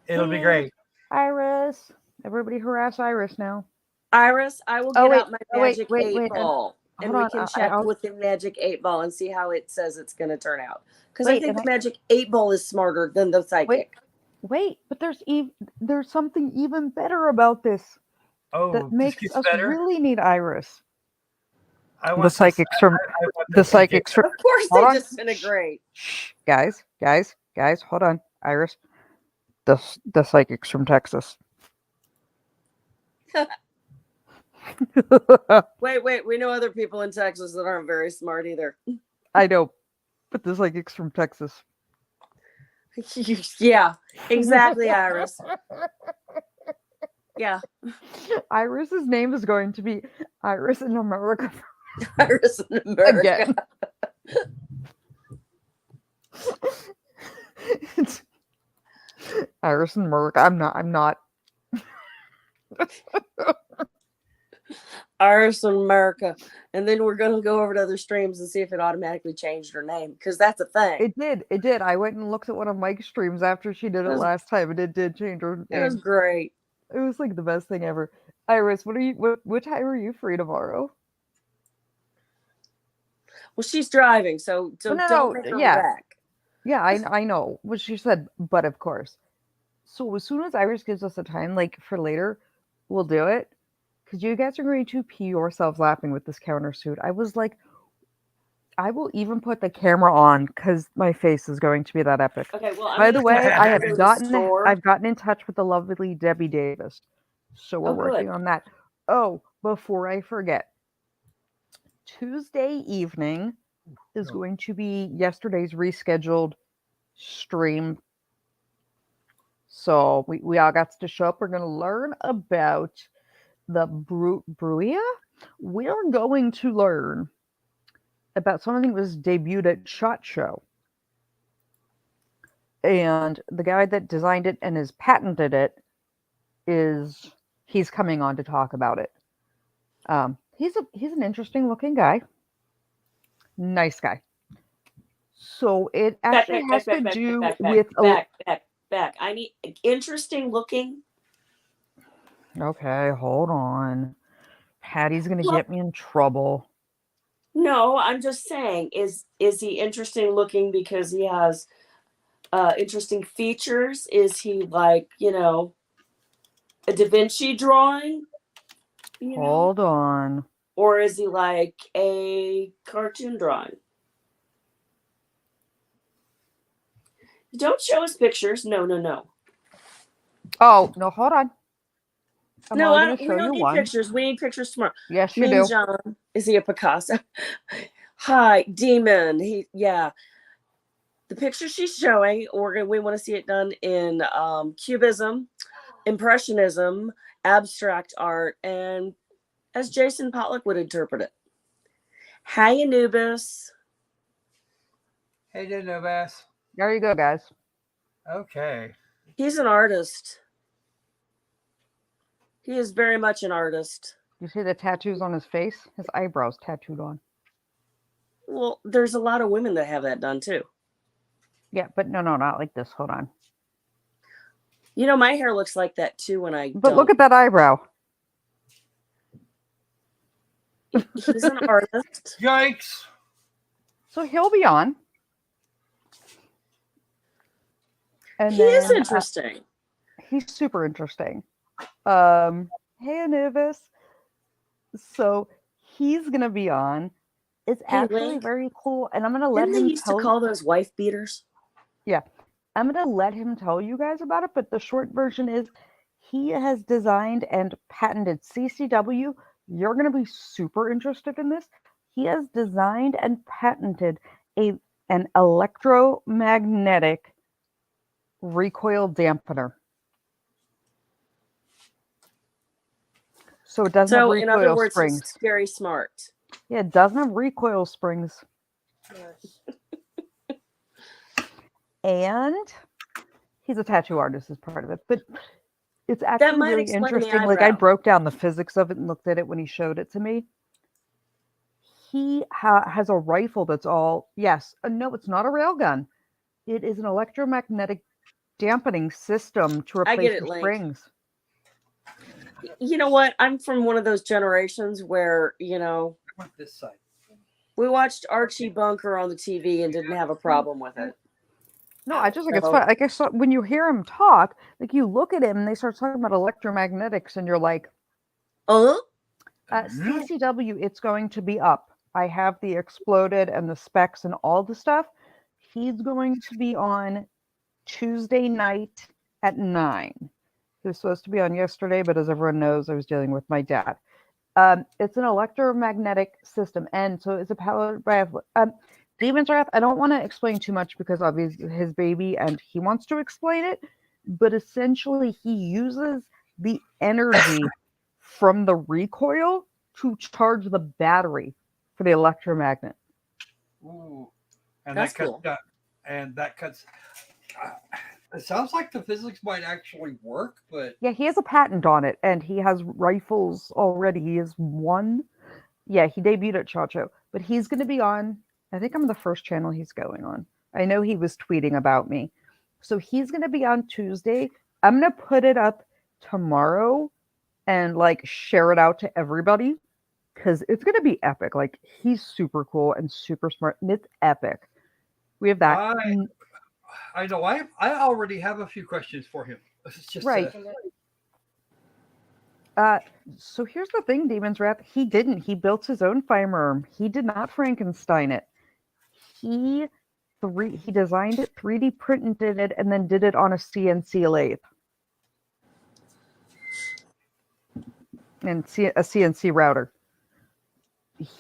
It'll be great. Iris. Everybody harass Iris now. Iris, I will Oh, get wait. out my Oh, wait, magic wait, 8 wait. ball. And Hold we on. can check I'll- with the magic 8 ball and see how it says it's going to turn out. Because I Wait, think and the magic 8 ball is smarter than the psychic. Wait, but there's something even better about this Oh, that this makes gets us better. really need Iris. I The want this- psychics from I want the this to get- psychics from. Of course, Hold they on. disintegrate. Shh, guys, hold on, Iris. The psychics from Texas. Wait. We know other people in Texas that aren't very smart either. I know, but the psychics from Texas. Yeah, exactly, Iris. Yeah, Iris's name is going to be Iris in America Iris in America. again. It's Iris in America. I'm not. Iris in America. And then we're going to go over to other streams and see if it automatically changed her name because that's a thing. It did. I went and looked at one of Mike's streams after she did it That's- last time, and it did change her It was name. great. It was like the best thing ever. Iris, what time are you free tomorrow? Well, she's driving, so No, don't make her yeah. wreck. Yeah, I know what she said, but of course. So as soon as Iris gives us a time, like for later, we'll do it. Because you guys are going to pee yourselves laughing with this countersuit. I was like, I will even put the camera on because my face is going to be that epic. Okay, well, I'm By the gonna way, go I have to the gotten store. I've gotten in touch with the lovely Debbie Davis. So we're Oh, good. working on that. Oh, before I forget. Tuesday evening is going to be yesterday's rescheduled stream. So we all got to show up. We're going to learn about the Bruia. We're going to learn about something that was debuted at SHOT Show. And the guy that designed it and has patented it he's coming on to talk about it. He's an interesting looking guy. Nice guy. So it actually has to do with back. I need interesting looking. Okay, hold on. Patty's gonna Well- get me in trouble. No, I'm just saying, is he interesting looking because he has interesting features? Is he like, a Da Vinci drawing? Hold on. Or is he like a cartoon drawing? Don't show us pictures. No. Oh no, hold on. I'm No, only we gonna show don't you need one. pictures. We need pictures tomorrow. Yes, you Me do. and John. Is he a Picasso? Hi, Demon. The picture she's showing, we want to see it done in Cubism, Impressionism, abstract art, and as Jason Pollock would interpret it. Hi, Anubis. Hey, Denobas. There you go, guys. Okay. He's an artist. He is very much an artist. You see the tattoos on his face? His eyebrows tattooed on. Well, there's a lot of women that have that done too. Yeah, but no, not like this. Hold on. My hair looks like that too when I But don't. look at that eyebrow. He's an artist. Yikes. So he'll be on. And He is then, interesting. he's super interesting. Hey Anubis. So he's gonna be on. It's Hey, actually Link. very cool, and I'm gonna let Didn't they him used to call those wife beaters? I'm gonna let him tell you guys about it, but the short version is he has designed and patented CCW. You're gonna be super interested in this. He has designed and patented an electromagnetic recoil dampener. So it doesn't have So, in other recoil words, springs. he's very smart. Yeah, it doesn't have recoil springs. And he's a tattoo artist as part of it. But it's actually might really explain the interesting. Like I eyebrow. broke down the physics of it and looked at it when he showed it to me. he has a rifle that's all, yes, no, it's not a railgun. It is an electromagnetic dampening system to I get replace it, the Link. springs. You know what? I'm from one of those generations where, I want this side. we watched Archie Bunker on the TV and didn't have a problem with it. No, I just think it's So- fun. Like I saw when you hear him talk, like you look at him and they start talking about electromagnetics, and you're like, CCW, it's going to be up. I have the exploded and the specs and all the stuff. He's going to be on Tuesday night at 9. He was supposed to be on yesterday, but as everyone knows, I was dealing with my dad. It's an electromagnetic system, and so it's a powered by Demon's Wrath. I don't want to explain too much because obviously his baby and he wants to explain it, but essentially he uses the energy from the recoil to charge the battery for the electromagnet. Ooh. And That's that cuts cool. down, and that cuts. It sounds like the physics might actually work, but Yeah, he has a patent on it, and he has rifles already. He has one. Yeah, he debuted at Chacho, but he's going to be on. I think I'm the first channel he's going on. I know he was tweeting about me. So he's going to be on Tuesday. I'm going to put it up tomorrow and like share it out to everybody because it's going to be epic. Like he's super cool and super smart, and it's epic. We have that. I know I already have a few questions for him. It's just Right. So here's the thing, Demon's Wrath. He didn't. He built his own firearm. He did not Frankenstein it. He designed it, 3D printed it, and then did it on a CNC lathe. And a CNC router.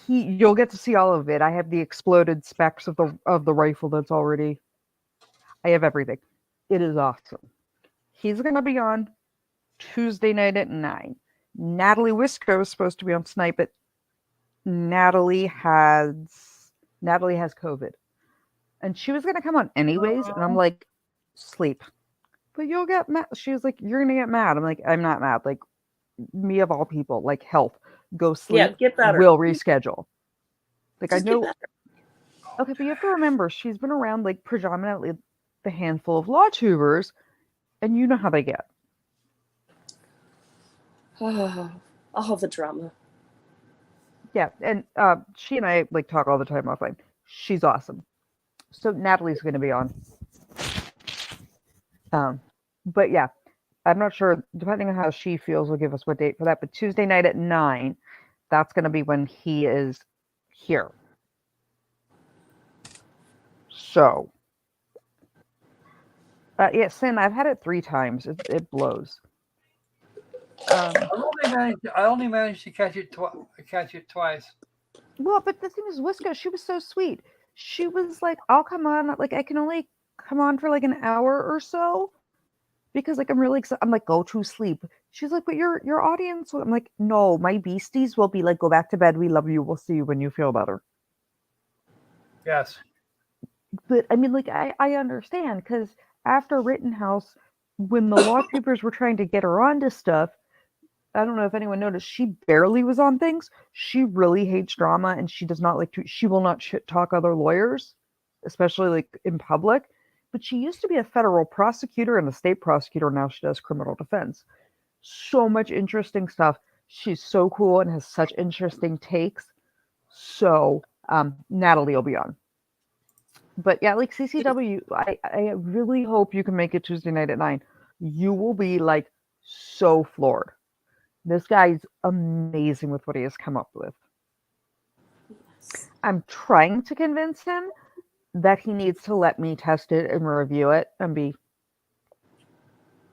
You'll get to see all of it. I have the exploded specs of the rifle that's already. I have everything. It is awesome. He's gonna be on Tuesday night at 9. Natalie Wisco is supposed to be on Snipe, but Natalie has COVID. And she was going to come on anyways. And I'm like, sleep. But you'll get mad. She was like, you're going to get mad. I'm like, I'm not mad. Like, me of all people, like health. Go sleep. Yeah, get better. We'll reschedule. Like, Just I know. Okay, but you have to remember, she's been around like predominantly the handful of law tubers. And you know how they get. All the drama. Yeah, and she and I like talk all the time offline. She's awesome. So Natalie's going to be on. But yeah, I'm not sure. Depending on how she feels, will give us what date for that. But Tuesday night at 9, that's going to be when he is here. So, yeah, Sin, I've had it 3 times. It blows. I only managed to catch it twice. Well, but the thing is, Wiska, she was so sweet. She was like, I'll come on. Like, I can only come on for like an hour or so because like I'm really excited. I'm like, go to sleep. She's like, but your audience. I'm like, no, my beasties will be like, go back to bed. We love you. We'll see you when you feel better. Yes. But I mean, like, I understand because after Rittenhouse, when the law troopers were trying to get her onto stuff, I don't know if anyone noticed, she barely was on things. She really hates drama, and she does not like to. She will not shit talk other lawyers, especially like in public. But she used to be a federal prosecutor and a state prosecutor. Now she does criminal defense. So much interesting stuff. She's so cool and has such interesting takes. So Natalie will be on. But yeah, like CCW, I really hope you can make it Tuesday night at 9. You will be like so floored. This guy's amazing with what he has come up with. I'm trying to convince him that he needs to let me test it and review it and be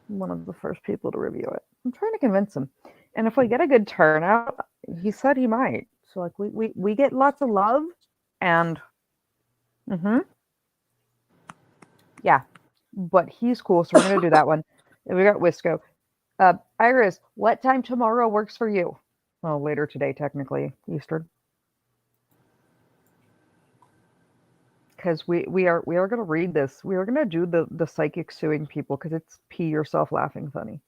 one of the first people to review it. I'm trying to convince him. And if we get a good turnout, he said he might. So like we get lots of love and yeah. But he's cool, so we're gonna do that one. And we got Wisco. Iris, what time tomorrow works for you? Well, later today, technically, Eastern. Because we are going to read this. We are going to do the psychic suing people because it's pee yourself laughing funny.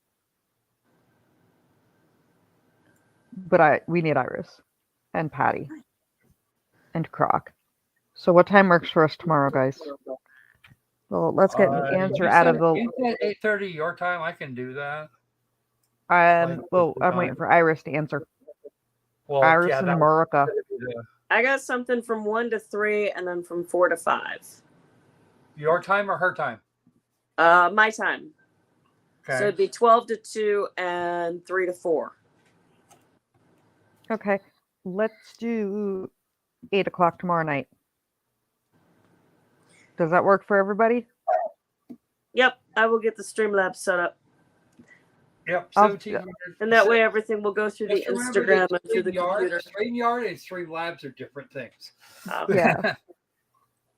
But we need Iris and Patty. and Croc. So what time works for us tomorrow, guys? Well, let's get an answer out of the. You said 8:30 your time. I can do that. Well, I'm waiting for Iris to answer. Well, Iris yeah, and that Murica. I got something from 1 to 3 and then from 4 to 5. Your time or her time? My time. Okay. So it'd be 12 to 2 and 3 to 4. Okay, let's do 8 o'clock tomorrow night. Does that work for everybody? Yep, I will get the Streamlabs set up. Yep. I'll- 1700. And that way everything will go through the Just remember that Instagram and through the computer. StreamYard and Streamlabs are different things. Yeah.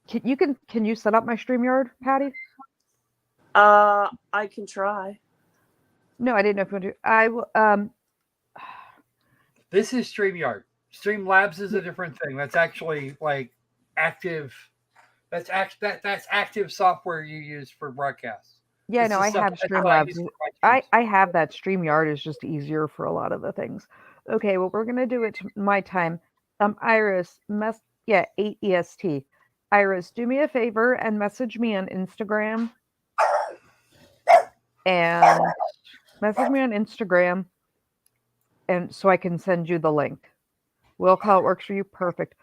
Can you set up my StreamYard, Patty? I can try. No, I didn't know if you want to. I will. This is StreamYard. Streamlabs is a different thing. That's actually like active. That's active software you use for broadcasts. Yeah, This no, is I stuff have that's like- Streamlabs. I have that. StreamYard is just easier for a lot of the things. Okay, well, we're gonna do it my time. Iris, 8 EST. Iris, do me a favor and message me on Instagram. And message me on Instagram, and so I can send you the link. Will, how it works for you? Perfect.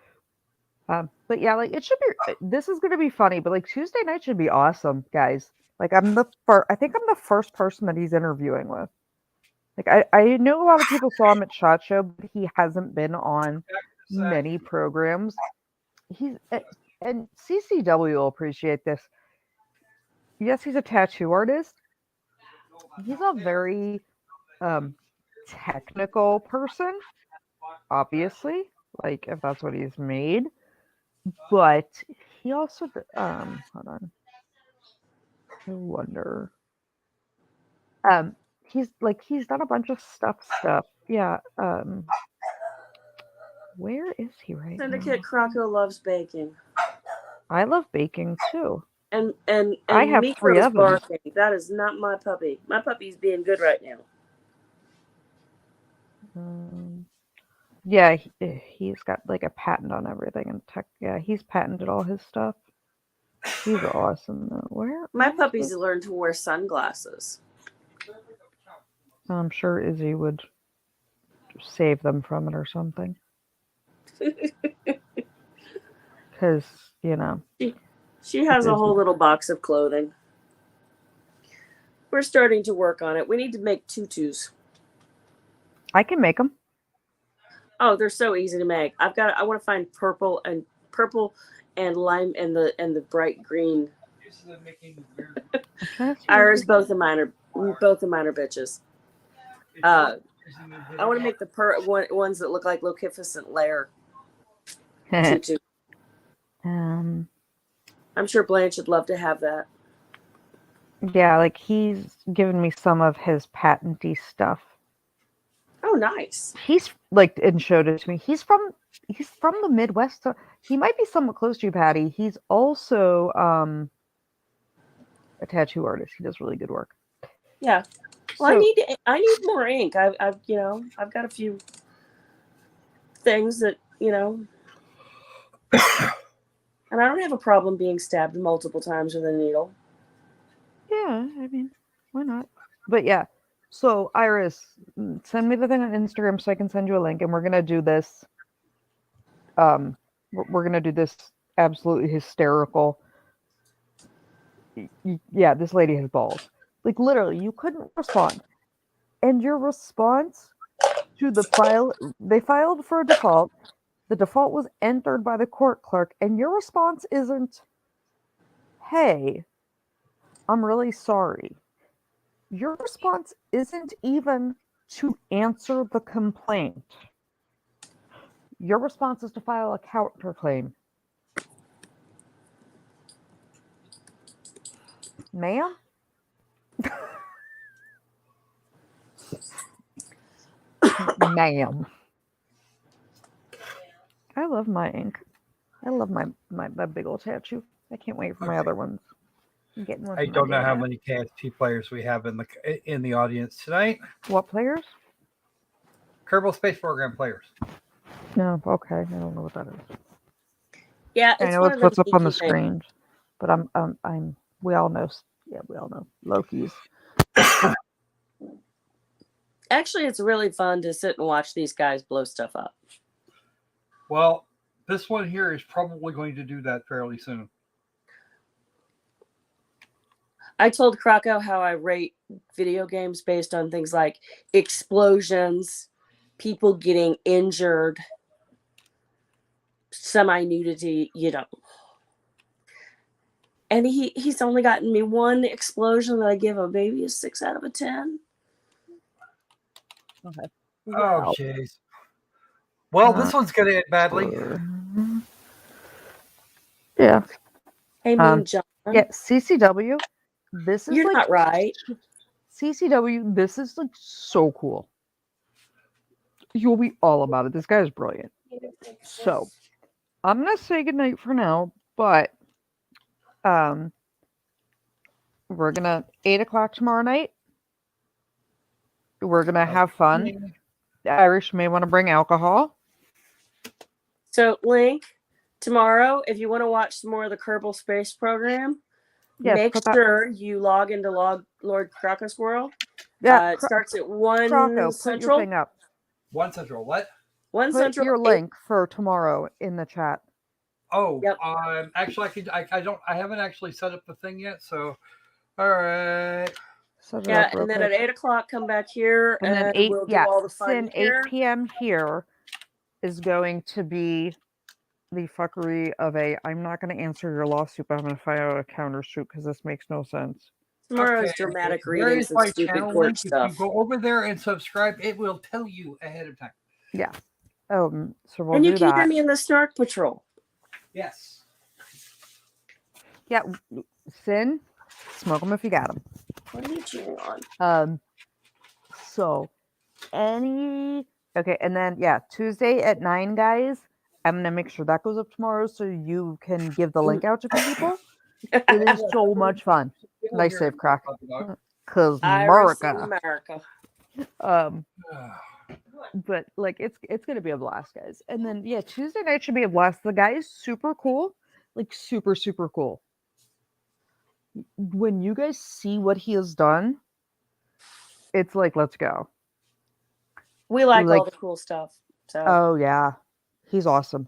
But yeah, like it should be. This is gonna be funny, but like Tuesday night should be awesome, guys. Like I think I'm the first person that he's interviewing with. Like I know a lot of people saw him at SHOT Show, but he hasn't been on many programs. He's and CCW will appreciate this. Yes, he's a tattoo artist. He's a very technical person, obviously, like if that's what he's made. But he also hold on. I wonder. He's done a bunch of stuff. Yeah. Where is he right Syndicate now? Croco loves baking. I love baking too. And I have Miko's 3 ovens. barking. That is not my puppy. My puppy's being good right now. Yeah, he's got like a patent on everything and tech. Yeah, he's patented all his stuff. He's awesome. Where? My puppy's learned to wear sunglasses. I'm sure Izzy would save them from it or something. Because, She has a whole little box of clothing. We're starting to work on it. We need to make tutus. I can make them. Oh, they're so easy to make. I want to find purple and lime and the bright green. Iris, both of mine are bitches. I want to make the ones that look like Lokificentyt Lair tutu. I'm sure Blanche would love to have that. Yeah, like he's given me some of his patenty stuff. Oh, nice. He's like and showed it to me. He's from the Midwest. So he might be somewhat close to you, Patty. He's also a tattoo artist. He does really good work. Yeah. Well, I need more ink. I've got a few things that and I don't have a problem being stabbed multiple times with a needle. Yeah, I mean, why not? But yeah, so Iris, send me the thing on Instagram so I can send you a link, and we're gonna do this. We're gonna do this absolutely hysterical. Yeah, this lady has balls. Like literally, you couldn't respond, and your response to the file, they filed for a default. The default was entered by the court clerk, and your response isn't, "Hey, I'm really sorry." Your response isn't even to answer the complaint. Your response is to file a counterclaim. Ma'am? Ma'am. I love my ink. I love my big old tattoo. I can't wait for my other ones. I'm getting one. I don't know how many KST players we have in the audience tonight. What players? Kerbal Space Program players. No, okay. I don't know what that is. Yeah, I it's know one it's of them what's up on the geeky things. screen, but we all know. Yeah, we all know Loki's. Actually, it's really fun to sit and watch these guys blow stuff up. Well, this one here is probably going to do that fairly soon. I told Krakow how I rate video games based on things like explosions, people getting injured, semi-nudity, And he's only gotten me one explosion that I give a baby a 6 out of a 10. Okay. Oh, jeez. Well, this one's going to end badly. Yeah. Hey, Moon John. Yeah, CCW. This is You're like not right. CCW. This is like so cool. You'll be all about it. This guy is brilliant. So, I'm gonna say goodnight for now, but we're gonna 8 o'clock tomorrow night. We're gonna have fun. The Irish may want to bring alcohol. So, Link, tomorrow, if you want to watch some more of the Kerbal Space Program, Yes, make put that- sure you log into Lord Krakow's World. Yeah, It starts at 1 Croco, put Central. your thing up. 1 Central, what? 1 Put Central. your link for tomorrow in the chat. Oh, Yep. actually, I haven't actually set up the thing yet. So, all right. Set it Yeah, up real and then quick. at 8 o'clock, come back here, And then we'll do all the fun Sin, here. 8 p.m. here is going to be the fuckery of I'm not going to answer your lawsuit, but I'm going to file a countersuit because this makes no sense. Tomorrow's dramatic There readings is of my stupid channel court link. stuff. If you go over there and subscribe, it will tell you ahead of time. Yeah. So we'll And you do can that. hear me in the Snark Patrol. Yes. Yeah. Sin, smoke them if you got them. What are you chewing on? So okay, and then Tuesday at 9, guys. I'm gonna make sure that goes up tomorrow so you can give the link out to people. It is so much fun. Nice save, Crack. Cause Iris in America. America. But like it's gonna be a blast, guys. And then Tuesday night should be a blast. The guy is super cool, like super super cool. When you guys see what he has done, it's like let's go. We like all the cool stuff. So. Oh yeah, he's awesome.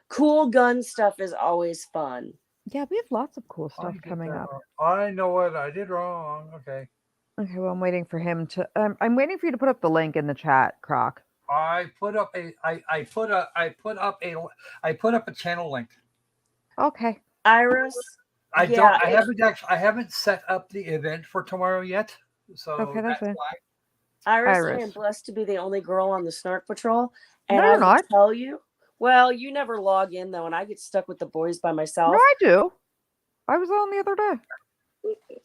Cool gun stuff is always fun. Yeah, we have lots of cool stuff coming up. I know what I did wrong. Okay. Okay, well, I'm waiting for him to. I'm waiting for you to put up the link in the chat, Croc. I put up a channel link. Okay. Iris. I haven't set up the event for tomorrow yet. So okay, that's fine. why. Iris, I am blessed to be the only girl on the Snark Patrol. And no, you're not. Tell you. Well, you never log in though, and I get stuck with the boys by myself. No, I do. I was on the other day.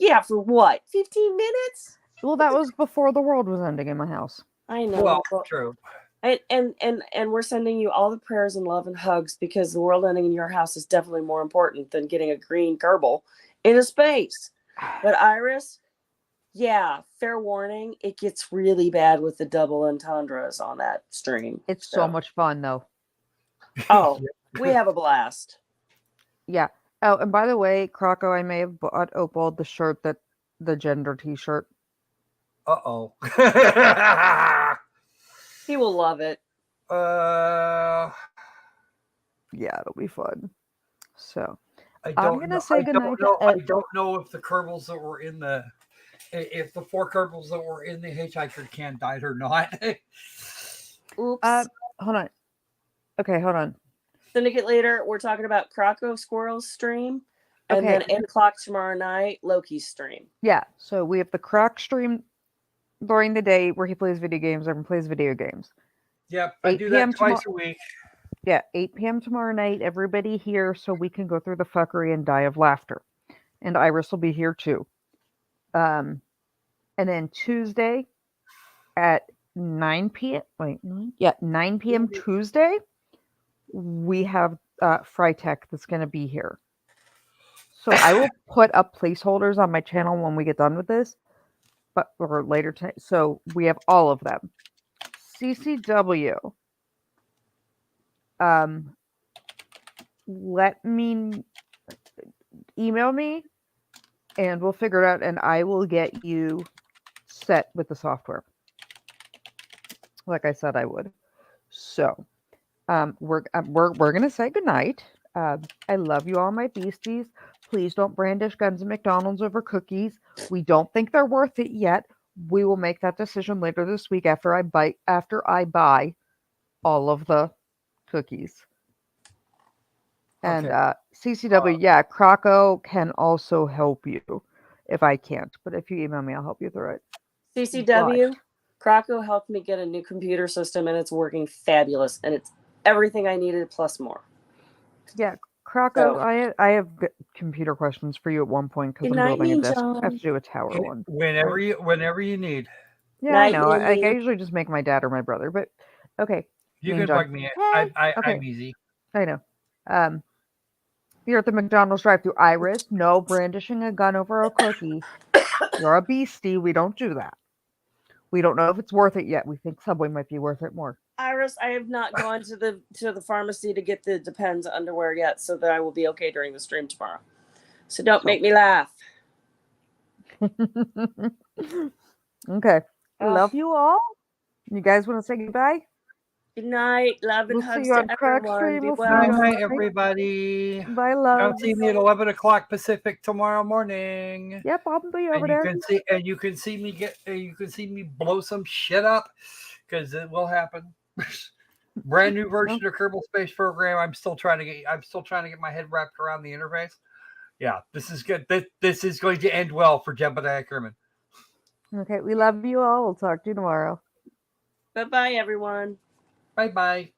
Yeah, for what? 15 minutes? Well, that was before the world was ending in my house. I know. Well, true. And we're sending you all the prayers and love and hugs because the world ending in your house is definitely more important than getting a green Kerbal in a space. But Iris, fair warning, it gets really bad with the double entendres on that stream. It's so much fun though. Oh, we have a blast. Yeah. Oh, and by the way, Croco, I may have bought Opal the shirt the gender T-shirt. Uh-oh. He will love it. Yeah, it'll be fun. So I'm gonna say goodnight. I don't know if the Kerbals that were in if the 4 Kerbals that were in the hitchhiker can died or not. Oops. Hold on. Okay, hold on. Syndicate later, we're talking about Croco Squirrel's stream. And then 8 o'clock tomorrow night, Loki's stream. Yeah, so we have the Croc stream during the day where he plays video games. Everyone plays video games. Yep, I do that twice a week. Yeah, 8 p.m. tomorrow night. Everybody here so we can go through the fuckery and die of laughter. And Iris will be here too. And then Tuesday at 9 p.m. Wait, 9? Yeah, 9 p.m. Tuesday, we have Frytech that's going to be here. So I will put up placeholders on my channel when we get done with this, or later tonight. So we have all of them. CCW. let me email me and we'll figure it out and I will get you set with the software. Like I said I would. So, we're gonna say goodnight. I love you all, my beasties. Please don't brandish guns at McDonald's over cookies. We don't think they're worth it yet. We will make that decision later this week after I buy all of the cookies. And Okay. CCW, yeah, Croco can also help you if I can't. But if you email me, I'll help you through it. CCW, Croco helped me get a new computer system and it's working fabulous. And it's everything I needed plus more. Yeah, Croco, I have computer questions for you at one point because I'm building a desk. I have to do a tower one. Whenever you need. Yeah, Night, I know. I Mindy. usually just make my dad or my brother, but okay. You Mean can John. bug me. Okay. I'm easy. I know. You're at the McDonald's drive-thru. Iris, no brandishing a gun over a cookie. You're a beastie. We don't do that. We don't know if it's worth it yet. We think Subway might be worth it more. Iris, I have not gone to the pharmacy to get the Depends underwear yet, so that I will be okay during the stream tomorrow. So don't make me laugh. Okay. Love you all. You guys want to say goodbye? Good night. Love and We'll see hugs you to on Crack everyone. Stream. Be We'll see you well. Good on night, Night. everybody. Bye, Come love. see me at 11:00 Pacific tomorrow morning. Yep, I'll be over And there. you can see me blow some shit up because it will happen. Brand new version of Kerbal Space Program. I'm still trying to get my head wrapped around the interface. Yeah, this is good. This is going to end well for Jebediah Kerman. Okay, we love you all. We'll talk to you tomorrow. Bye-bye, everyone. Bye-bye.